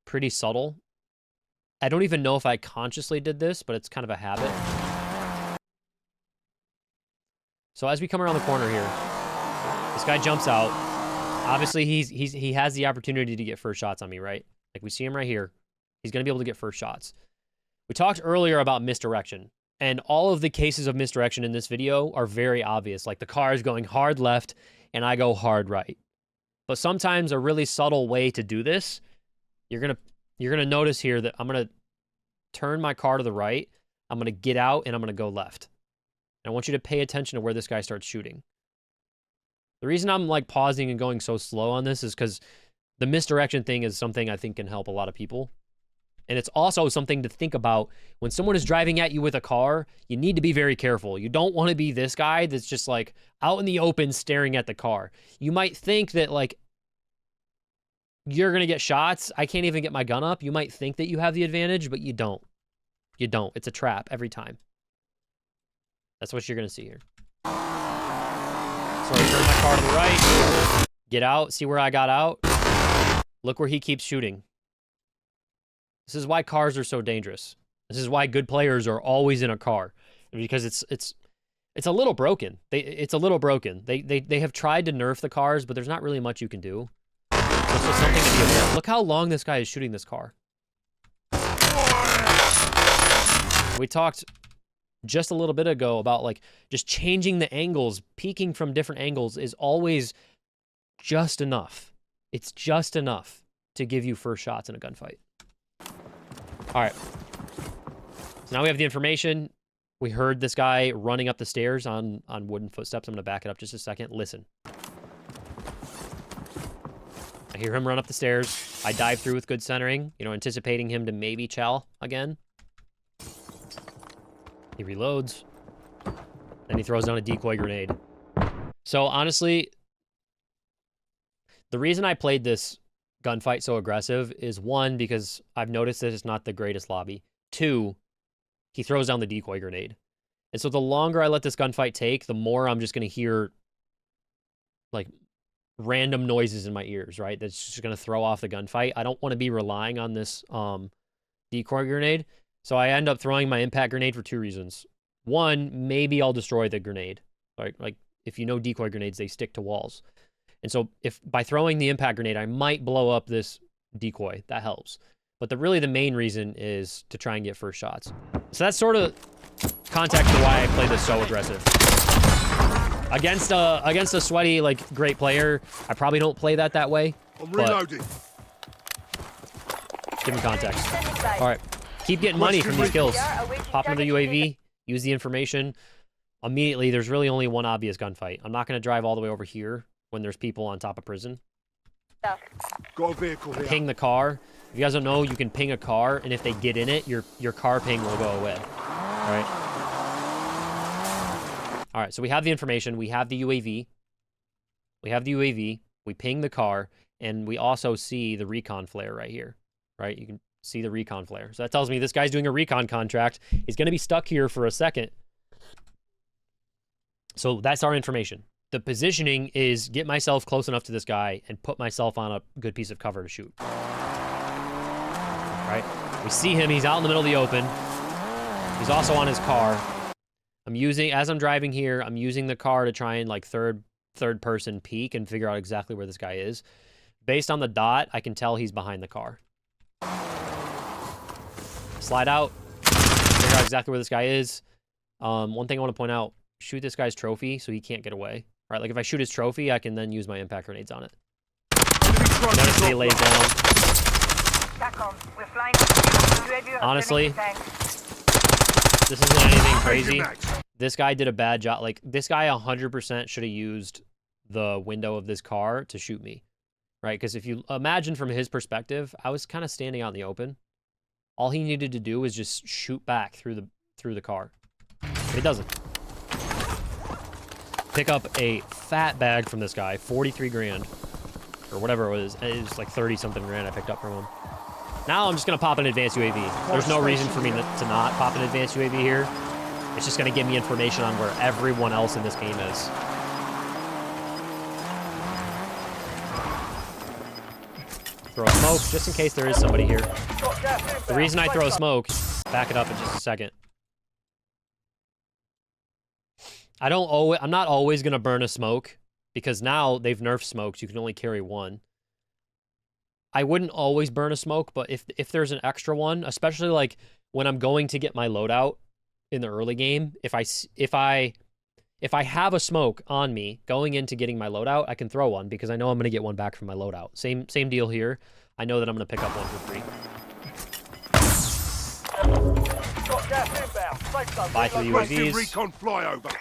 pretty subtle. I don't even know if I consciously did this, but it's kind of a habit. So as we come around the corner here, this guy jumps out. Obviously, he has the opportunity to get first shots on me, right? Like we see him right here. He's going to be able to get first shots. We talked earlier about misdirection, and all of the cases of misdirection in this video are very obvious. Like the car is going hard left, and I go hard right. But sometimes a really subtle way to do this, you're gonna notice here that I'm gonna turn my car to the right. I'm gonna get out, and I'm gonna go left. I want you to pay attention to where this guy starts shooting. The reason I'm like pausing and going so slow on this is because the misdirection thing is something I think can help a lot of people. And it's also something to think about when someone is driving at you with a car. You need to be very careful. You don't want to be this guy that's just like out in the open staring at the car. You might think that like you're going to get shots. I can't even get my gun up. You might think that you have the advantage, but you don't. You don't. It's a trap every time. That's what you're going to see here. So I turn my car to the right, get out, see where I got out. Look where he keeps shooting. This is why cars are so dangerous. This is why good players are always in a car, because it's a little broken. It's a little broken. They have tried to nerf the cars, but there's not really much you can do. So it's just something to be aware of. Look how long this guy is shooting this car. We talked just a little bit ago about like just changing the angles, peeking from different angles is always just enough. It's just enough to give you first shots in a gunfight. All right. So now we have the information. We heard this guy running up the stairs on wooden footsteps. I'm going to back it up just a second. Listen. I hear him run up the stairs. I dive through with good centering, you know, anticipating him to maybe chow again. He reloads. Then he throws down a decoy grenade. So honestly, the reason I played this gunfight so aggressive is one, because I've noticed that it's not the greatest lobby. Two, he throws down the decoy grenade. And so the longer I let this gunfight take, the more I'm just going to hear like random noises in my ears, right? That's just going to throw off the gunfight. I don't want to be relying on this decoy grenade. So I end up throwing my impact grenade for two reasons. One, maybe I'll destroy the grenade. Right? Like if you know decoy grenades, they stick to walls. And so if by throwing the impact grenade, I might blow up this decoy. That helps. But really the main reason is to try and get first shots. So that's sort of context to why I play this so aggressive. Against a sweaty, like, great player, I probably don't play that way. I'm reloading. Give him context. All right. Keep getting money from these kills. Pop into the UAV, use the information. Immediately, there's really only one obvious gunfight. I'm not going to drive all the way over here when there's people on top of prison. Got a vehicle here. Ping the car. If you guys don't know, you can ping a car, and if they get in it, your car ping will go away. All right. All right, so we have the information. We have the UAV. We have the UAV. We ping the car, and we also see the recon flare right here. Right? You can see the recon flare. So that tells me this guy's doing a recon contract. He's going to be stuck here for a second. So that's our information. The positioning is get myself close enough to this guy and put myself on a good piece of cover to shoot. Right? We see him. He's out in the middle of the open. He's also on his car. As I'm driving here, I'm using the car to try and like third person peek and figure out exactly where this guy is. Based on the dot, I can tell he's behind the car. Slide out, figure out exactly where this guy is. One thing I want to point out, shoot this guy's trophy so he can't get away. Right, like if I shoot his trophy, I can then use my impact grenades on it. Notice he lays down. Honestly, this isn't anything crazy. This guy did a bad job. Like, this guy 100% should have used the window of this car to shoot me. Right, because if you imagine from his perspective, I was kind of standing out in the open. All he needed to do was just shoot back through the car. But he doesn't. Pick up a fat bag from this guy, 43 grand. Or whatever it was. It was like 30-something grand I picked up from him. Now I'm just going to pop an advanced UAV. There's no reason for me to not pop an advanced UAV here. It's just going to give me information on where everyone else in this game is. Throw a smoke, just in case there is somebody here. The reason I throw a smoke, back it up in just a second. I'm not always going to burn a smoke, because now they've nerfed smokes. You can only carry one. I wouldn't always burn a smoke, but if there's an extra one, especially like when I'm going to get my loadout in the early game, if I have a smoke on me going into getting my loadout, I can throw one because I know I'm going to get one back from my loadout. Same deal here. I know that I'm going to pick up one for free. Buy through UAVs. Recon flyover.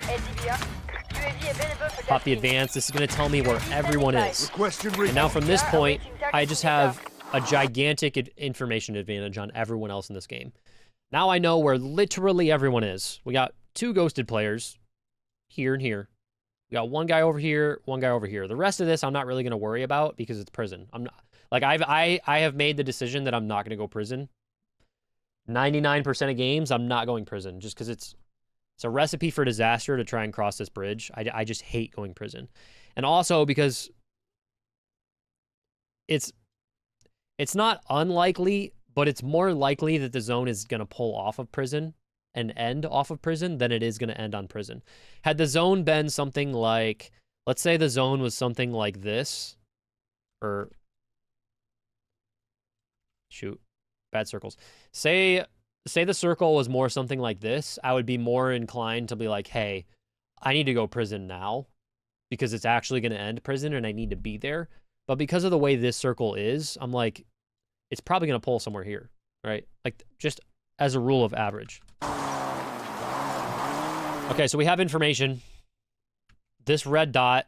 Pop the advance. This is going to tell me where everyone is. And now from this point, I just have a gigantic information advantage on everyone else in this game. Now I know where literally everyone is. We got 2 ghosted players. Here and here. We got one guy over here, one guy over here. The rest of this I'm not really going to worry about because it's prison. I'm not like I have made the decision that I'm not going to go prison. 99% of games I'm not going prison just because it's a recipe for disaster to try and cross this bridge. I just hate going prison. And also because it's not unlikely, but it's more likely that the zone is going to pull off of prison and end off of prison than it is going to end on prison. Had the zone been something like, let's say the zone was something like this, or shoot, bad circles. Say the circle was more something like this, I would be more inclined to be like, hey, I need to go prison now because it's actually going to end prison and I need to be there. But because of the way this circle is, I'm like, it's probably going to pull somewhere here, right? Like, just as a rule of average. Okay, so we have information. This red dot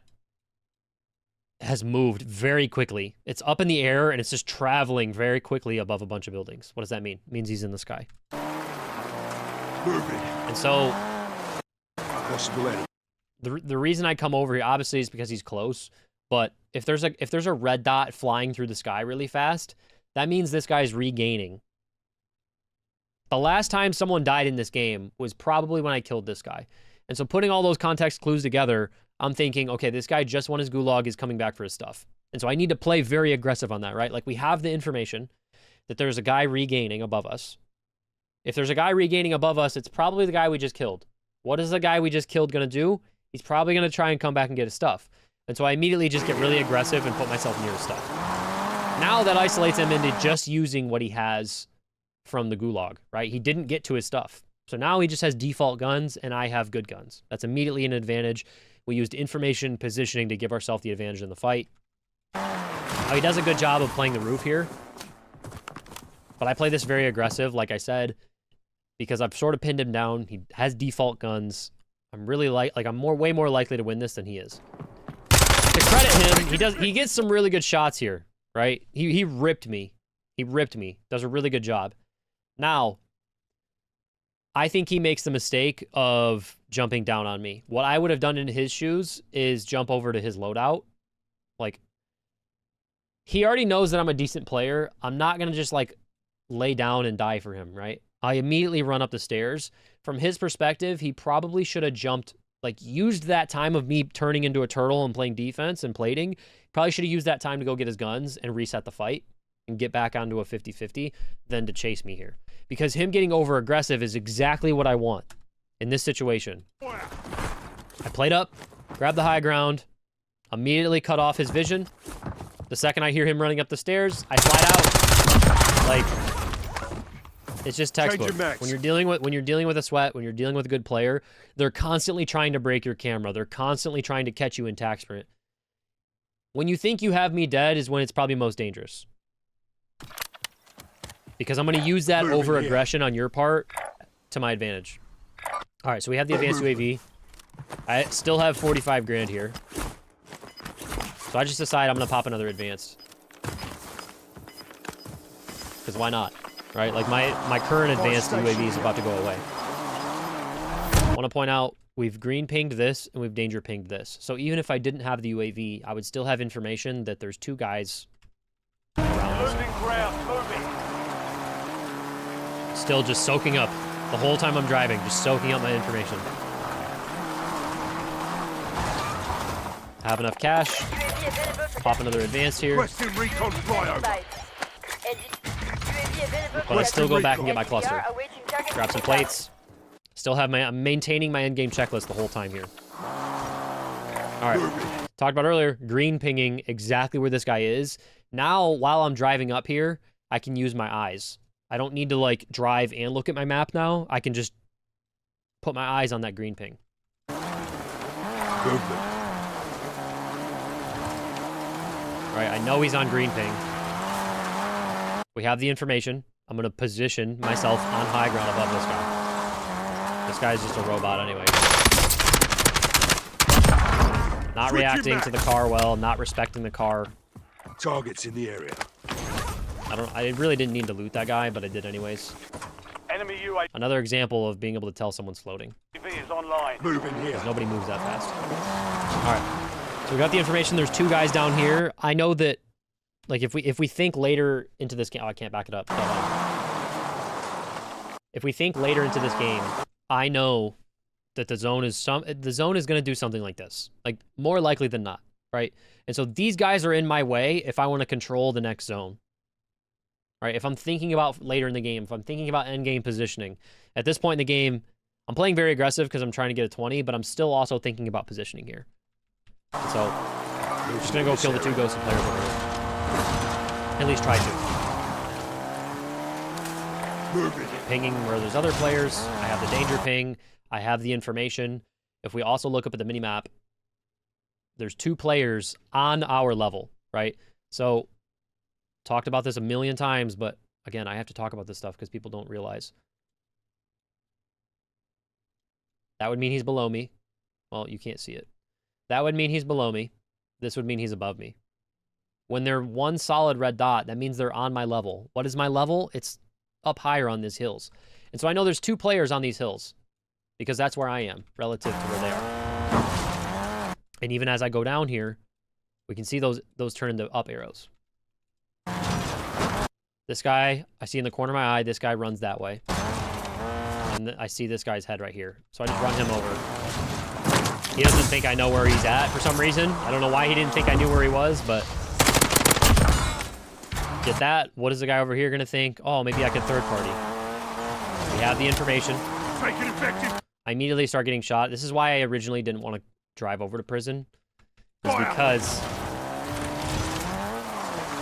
has moved very quickly. It's up in the air, and it's just traveling very quickly above a bunch of buildings. What does that mean? It means he's in the sky. Moving. And so Possibility. the reason I come over here, obviously, is because he's close. But if there's a red dot flying through the sky really fast, that means this guy's regaining. The last time someone died in this game was probably when I killed this guy. And so putting all those context clues together, I'm thinking, okay, this guy just won his gulag, is coming back for his stuff. And so I need to play very aggressive on that, right? Like, we have the information that there's a guy regaining above us. If there's a guy regaining above us, it's probably the guy we just killed. What is the guy we just killed going to do? He's probably going to try and come back and get his stuff. And so I immediately just get really aggressive and put myself near his stuff. Now that isolates him into just using what he has from the gulag, right? He didn't get to his stuff. So now he just has default guns, and I have good guns. That's immediately an advantage. We used information positioning to give ourselves the advantage in the fight. Now, he does a good job of playing the roof here. But I play this very aggressive, like I said, because I've sort of pinned him down. He has default guns. I'm really I'm way more likely to win this than he is. To credit him, he gets some really good shots here, right? He ripped me. He ripped me. Does a really good job. Now, I think he makes the mistake of jumping down on me. What I would have done in his shoes is jump over to his loadout. Like, he already knows that I'm a decent player. I'm not going to just, like, lay down and die for him, right? I immediately run up the stairs. From his perspective, he probably should have jumped, like, used that time of me turning into a turtle and playing defense and plating. Probably should have used that time to go get his guns and reset the fight and get back onto a 50-50 than to chase me here. Because him getting over aggressive is exactly what I want in this situation. I played up, grabbed the high ground, immediately cut off his vision. The second I hear him running up the stairs, I slide out. Like, it's just textbook. When you're dealing with a sweat, when you're dealing with a good player, they're constantly trying to break your camera. They're constantly trying to catch you in tac sprint. When you think you have me dead is when it's probably most dangerous. Because I'm going to use that over-aggression on your part to my advantage. All right, so we have the advanced UAV. I still have 45 grand here. So I just decide I'm going to pop another advanced. Because why not? Right? Like, my current advanced UAV is about to go away. I want to point out, we've green pinged this, and we've danger pinged this. So even if I didn't have the UAV, I would still have information that there's two guys around us. Losing ground, moving. Still just soaking up the whole time I'm driving, just soaking up my information. Have enough cash. Pop another advance here. Requesting recon flyover. But I still go back and get my cluster. Grab some plates. Still have I'm maintaining my endgame checklist the whole time here. All right. Talked about earlier, green pinging exactly where this guy is. Now, while I'm driving up here, I can use my eyes. I don't need to, like, drive and look at my map now. I can just put my eyes on that green ping. All right, I know he's on green ping. We have the information. I'm going to position myself on high ground above this guy. This guy's just a robot anyway. Not reacting to the car well, not respecting the car. Targets in the area. I really didn't need to loot that guy, but I did anyways. Enemy UAV Another example of being able to tell someone's floating. is online. Moving here. Because nobody moves that fast. All right. So we got the information. There's two guys down here. I know that, like, if we think later into this game... Oh, I can't back it up. If we think later into this game, I know that the zone is going to do something like this. Like, more likely than not, right? And so these guys are in my way if I want to control the next zone. Right? If I'm thinking about later in the game, if I'm thinking about end game positioning, at this point in the game, I'm playing very aggressive because I'm trying to get a 20, but I'm still also thinking about positioning here. So, I'm just going to go kill the two ghosted players over here. At least try to. Pinging where there's other players. I have the danger ping. I have the information. If we also look up at the minimap, there's two players on our level, right? So, talked about this a million times, but again, I have to talk about this stuff because people don't realize. That would mean he's below me. Well, you can't see it. That would mean he's below me. This would mean he's above me. When they're one solid red dot, that means they're on my level. What is my level? It's up higher on these hills. And so I know there's two players on these hills because that's where I am relative to where they are. And even as I go down here, we can see those turn into up arrows. This guy, I see in the corner of my eye, this guy runs that way. And I see this guy's head right here. So I just run him over. He doesn't think I know where he's at for some reason. I don't know why he didn't think I knew where he was, but... Get that? What is the guy over here going to think? Oh, maybe I could third party. We have the information. I immediately start getting shot. This is why I originally didn't want to drive over to prison. Is because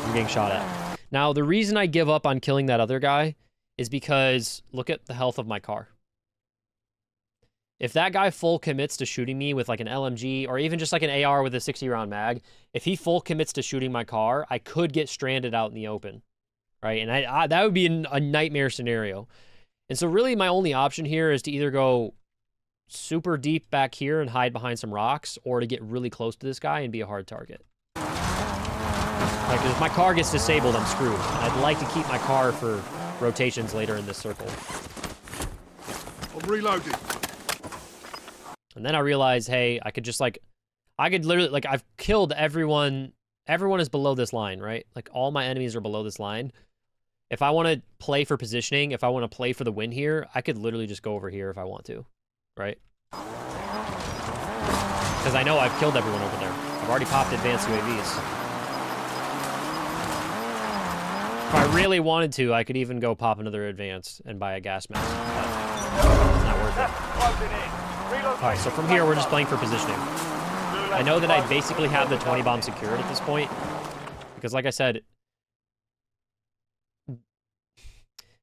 I'm getting shot at. Now, the reason I give up on killing that other guy is because look at the health of my car. If that guy full commits to shooting me with like an LMG or even just like an AR with a 60-round mag, if he full commits to shooting my car, I could get stranded out in the open, right? And that would be a nightmare scenario. And so really my only option here is to either go super deep back here and hide behind some rocks or to get really close to this guy and be a hard target. Like, if my car gets disabled, I'm screwed. I'd like to keep my car for rotations later in this circle. I'm reloading. And then I realized, hey, I could just, like, I could literally, like, I've killed everyone. Everyone is below this line, right? Like, all my enemies are below this line. If I want to play for positioning, if I want to play for the win here, I could literally just go over here if I want to, right? Because I know I've killed everyone over there. I've already popped advanced UAVs. If I really wanted to, I could even go pop another advanced and buy a gas mask, but it's not worth it. Alright, so from here, we're just playing for positioning. I know that I basically have the 20 bomb secured at this point, because like I said,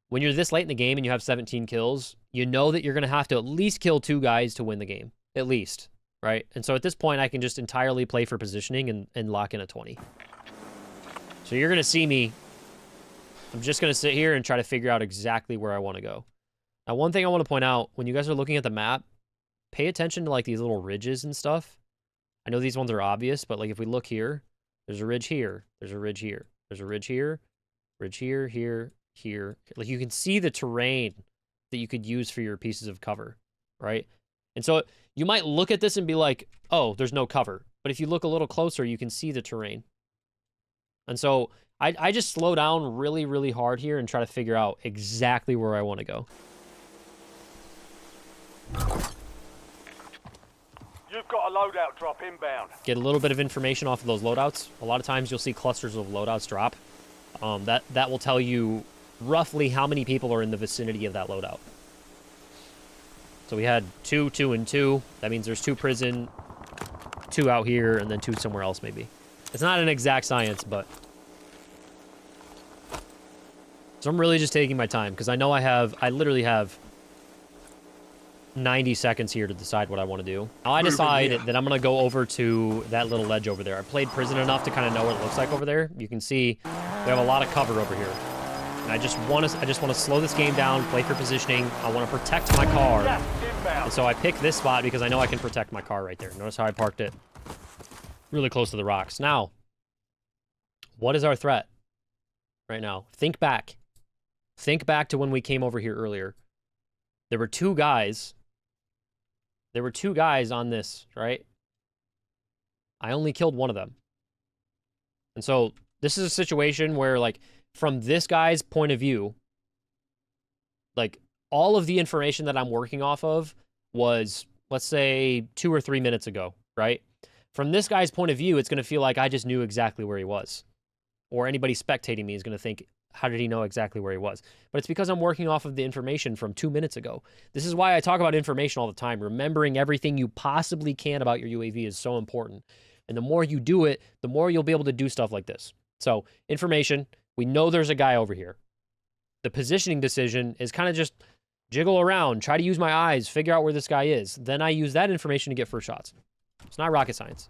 when you're this late in the game and you have 17 kills, you know that you're going to have to at least kill 2 guys to win the game. At least, right? And so at this point, I can just entirely play for positioning and lock in a 20. So you're going to see me. I'm just going to sit here and try to figure out exactly where I want to go. Now, one thing I want to point out, when you guys are looking at the map, pay attention to, like, these little ridges and stuff. I know these ones are obvious, but, like, if we look here, there's a ridge here, there's a ridge here, there's a ridge here, here. Like, you can see the terrain that you could use for your pieces of cover, right? And so you might look at this and be like, oh, there's no cover. But if you look a little closer, you can see the terrain. And so I just slow down really, really hard here and try to figure out exactly where I want to go. You've got a loadout drop inbound. Get a little bit of information off of those loadouts. A lot of times you'll see clusters of loadouts drop. That will tell you roughly how many people are in the vicinity of that loadout. So we had 2, 2, and 2. That means there's 2 prison, 2 out here, and then 2 somewhere else maybe. It's not an exact science, but... So I'm really just taking my time, because I know I literally have 90 seconds here to decide what I want to do. Now I decide that I'm going to go over to that little ledge over there. I played prison enough to kind of know what it looks like over there. You can see we have a lot of cover over here. And I just want to slow this game down, play for positioning. I want to protect my car. And so I picked this spot because I know I can protect my car right there. Notice how I parked it really close to the rocks. Now, what is our threat right now? Think back. Think back to when we came over here earlier. There were 2 guys. There were 2 guys on this, right? I only killed one of them. And so this is a situation where, like, from this guy's point of view, like, all of the information that I'm working off of was, let's say, 2 or 3 minutes ago, right? From this guy's point of view, it's going to feel like I just knew exactly where he was. Or anybody spectating me is going to think, how did he know exactly where he was? But it's because I'm working off of the information from 2 minutes ago. This is why I talk about information all the time. Remembering everything you possibly can about your UAV is so important. And the more you do it, the more you'll be able to do stuff like this. So, information, we know there's a guy over here. The positioning decision is kind of just jiggle around, try to use my eyes, figure out where this guy is. Then I use that information to get first shots. It's not rocket science.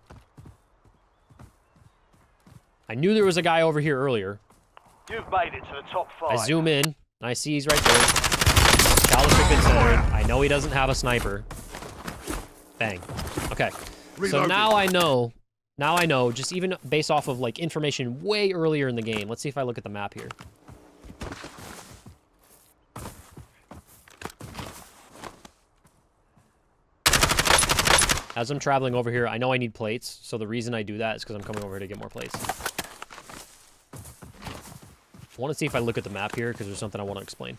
I knew there was a guy over here earlier. You've made it to the top 5. I zoom in, and I see he's right there. Caliber considered. I know he doesn't have a sniper. Bang. Okay. So now I know, just even based off of, like, information way earlier in the game. Let's see if I look at the map here. As I'm traveling over here, I know I need plates, so the reason I do that is because I'm coming over here to get more plates. I want to see if I look at the map here, because there's something I want to explain.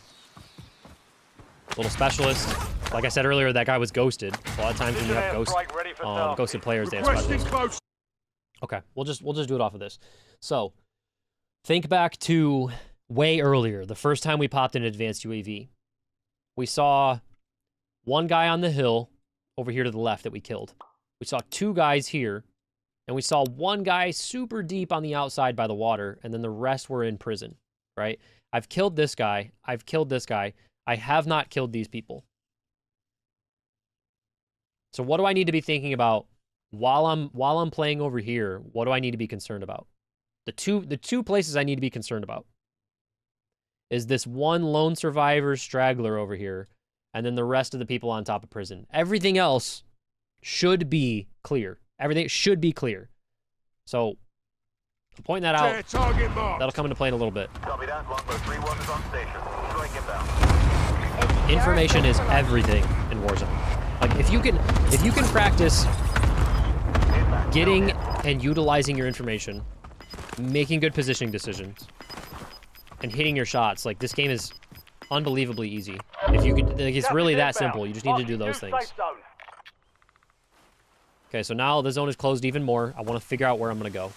Little specialist. Like I said earlier, that guy was ghosted. A lot of times when you have ghosted players, they have specialists. Okay, we'll just do it off of this. So, think back to way earlier, the first time we popped an advanced UAV. We saw one guy on the hill over here to the left that we killed. We saw 2 guys here, and we saw one guy super deep on the outside by the water, and then the rest were in prison, right? I've killed this guy. I've killed this guy. I have not killed these people. So what do I need to be thinking about while I'm playing over here? What do I need to be concerned about? The two places I need to be concerned about is this one lone survivor straggler over here, and then the rest of the people on top of prison. Everything else should be clear. Everything should be clear. So So pointing that out, Clear target mark. that'll come into play in a little bit. Copy that. Longbow 3-1 is on station. Strike inbound. Information is everything in Warzone. Like if you can practice getting and utilizing your information, making good positioning decisions, and hitting your shots, like this game is unbelievably easy. If you could, like, it's really that simple. You just need to do those things. Okay, so now the zone is closed even more. I want to figure out where I'm going to go.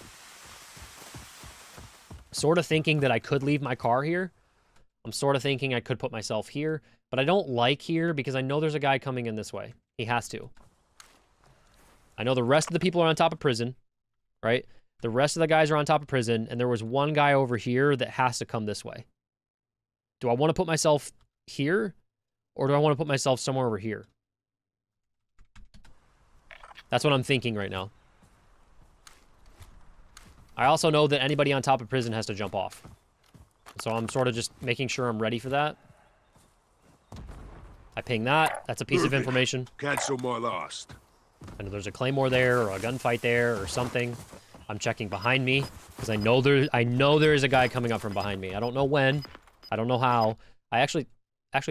Sort of thinking that I could leave my car here. I'm sort of thinking I could put myself here, but I don't like here because I know there's a guy coming in this way. He has to. I know the rest of the people are on top of prison, right? The rest of the guys are on top of prison, and there was one guy over here that has to come this way. Do I want to put myself here, or do I want to put myself somewhere over here? That's what I'm thinking right now. I also know that anybody on top of prison has to jump off. So I'm sort of just making sure I'm ready for that. I ping that. That's a piece of information. Cancel my last. I know there's a claymore there, or a gunfight there, or something. I'm checking behind me, because I know there is a guy coming up from behind me. I don't know when. I don't know how. I actually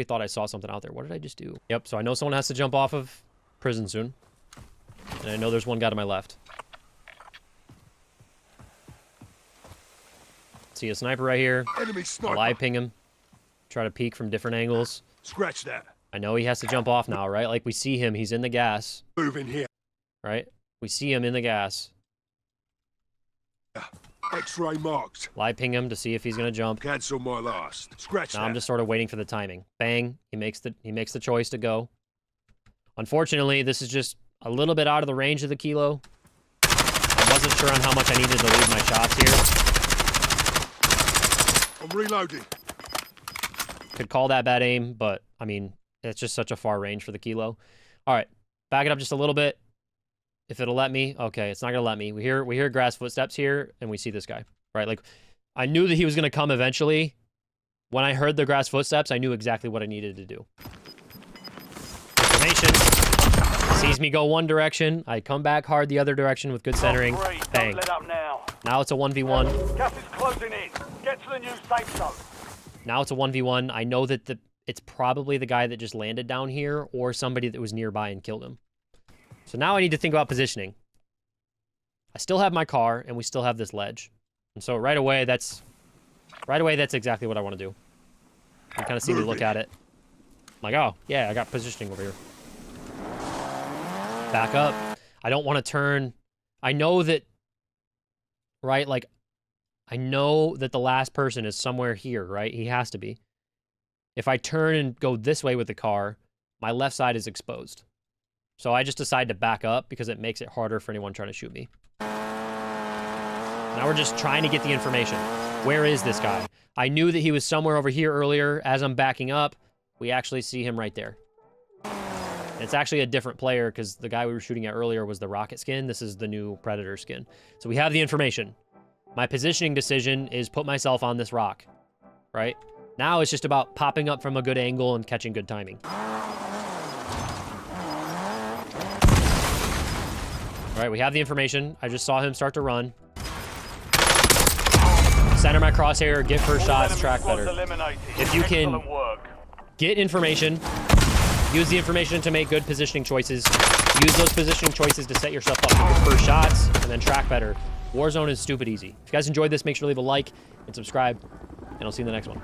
thought I saw something out there. What did I just do? Yep, so I know someone has to jump off of prison soon. And I know there's one guy to my left. See a sniper right here. Enemy sniper. Live ping him. Try to peek from different angles. Scratch that. I know he has to jump off now, right? Like we see him. He's in the gas. Move in here. Right? We see him in the gas. X-ray marked. Live ping him to see if he's going to jump. Cancel my last. Scratch Now that. I'm just sort of waiting for the timing. Bang. He makes the choice to go. Unfortunately, this is just a little bit out of the range of the kilo. I wasn't sure on how much I needed to leave my shots here. I'm reloading. Could call that bad aim, but, I mean, it's just such a far range for the kilo. All right. Back it up just a little bit. If it'll let me. Okay, it's not going to let me. We hear grass footsteps here, and we see this guy. Right? Like, I knew that he was going to come eventually. When I heard the grass footsteps, I knew exactly what I needed to do. Information. Sees me go one direction. I come back hard the other direction with good centering. Bang. Don't let up now. Now it's a 1v1. Gas is closing in. Get to the new safe zone. Now it's a 1v1. I know that it's probably the guy that just landed down here or somebody that was nearby and killed him. So now I need to think about positioning. I still have my car, and we still have this ledge. And so right away, that's exactly what I want to do. You kind of see me look at it. I'm like, oh, yeah, I got positioning over here. Back up. I don't want to turn. I know that, right, like, I know that the last person is somewhere here, right? He has to be. If I turn and go this way with the car, my left side is exposed. So I just decide to back up because it makes it harder for anyone trying to shoot me. Now we're just trying to get the information. Where is this guy? I knew that he was somewhere over here earlier. As I'm backing up, we actually see him right there. And it's actually a different player because the guy we were shooting at earlier was the rocket skin. This is the new Predator skin. So we have the information. My positioning decision is put myself on this rock, right? Now it's just about popping up from a good angle and catching good timing. All right, we have the information. I just saw him start to run. Center my crosshair, get first shots, track better. If you can get information, use the information to make good positioning choices, use those positioning choices to set yourself up for your first shots, and then track better. Warzone is stupid easy. If you guys enjoyed this, make sure to leave a like and subscribe, and I'll see you in the next one.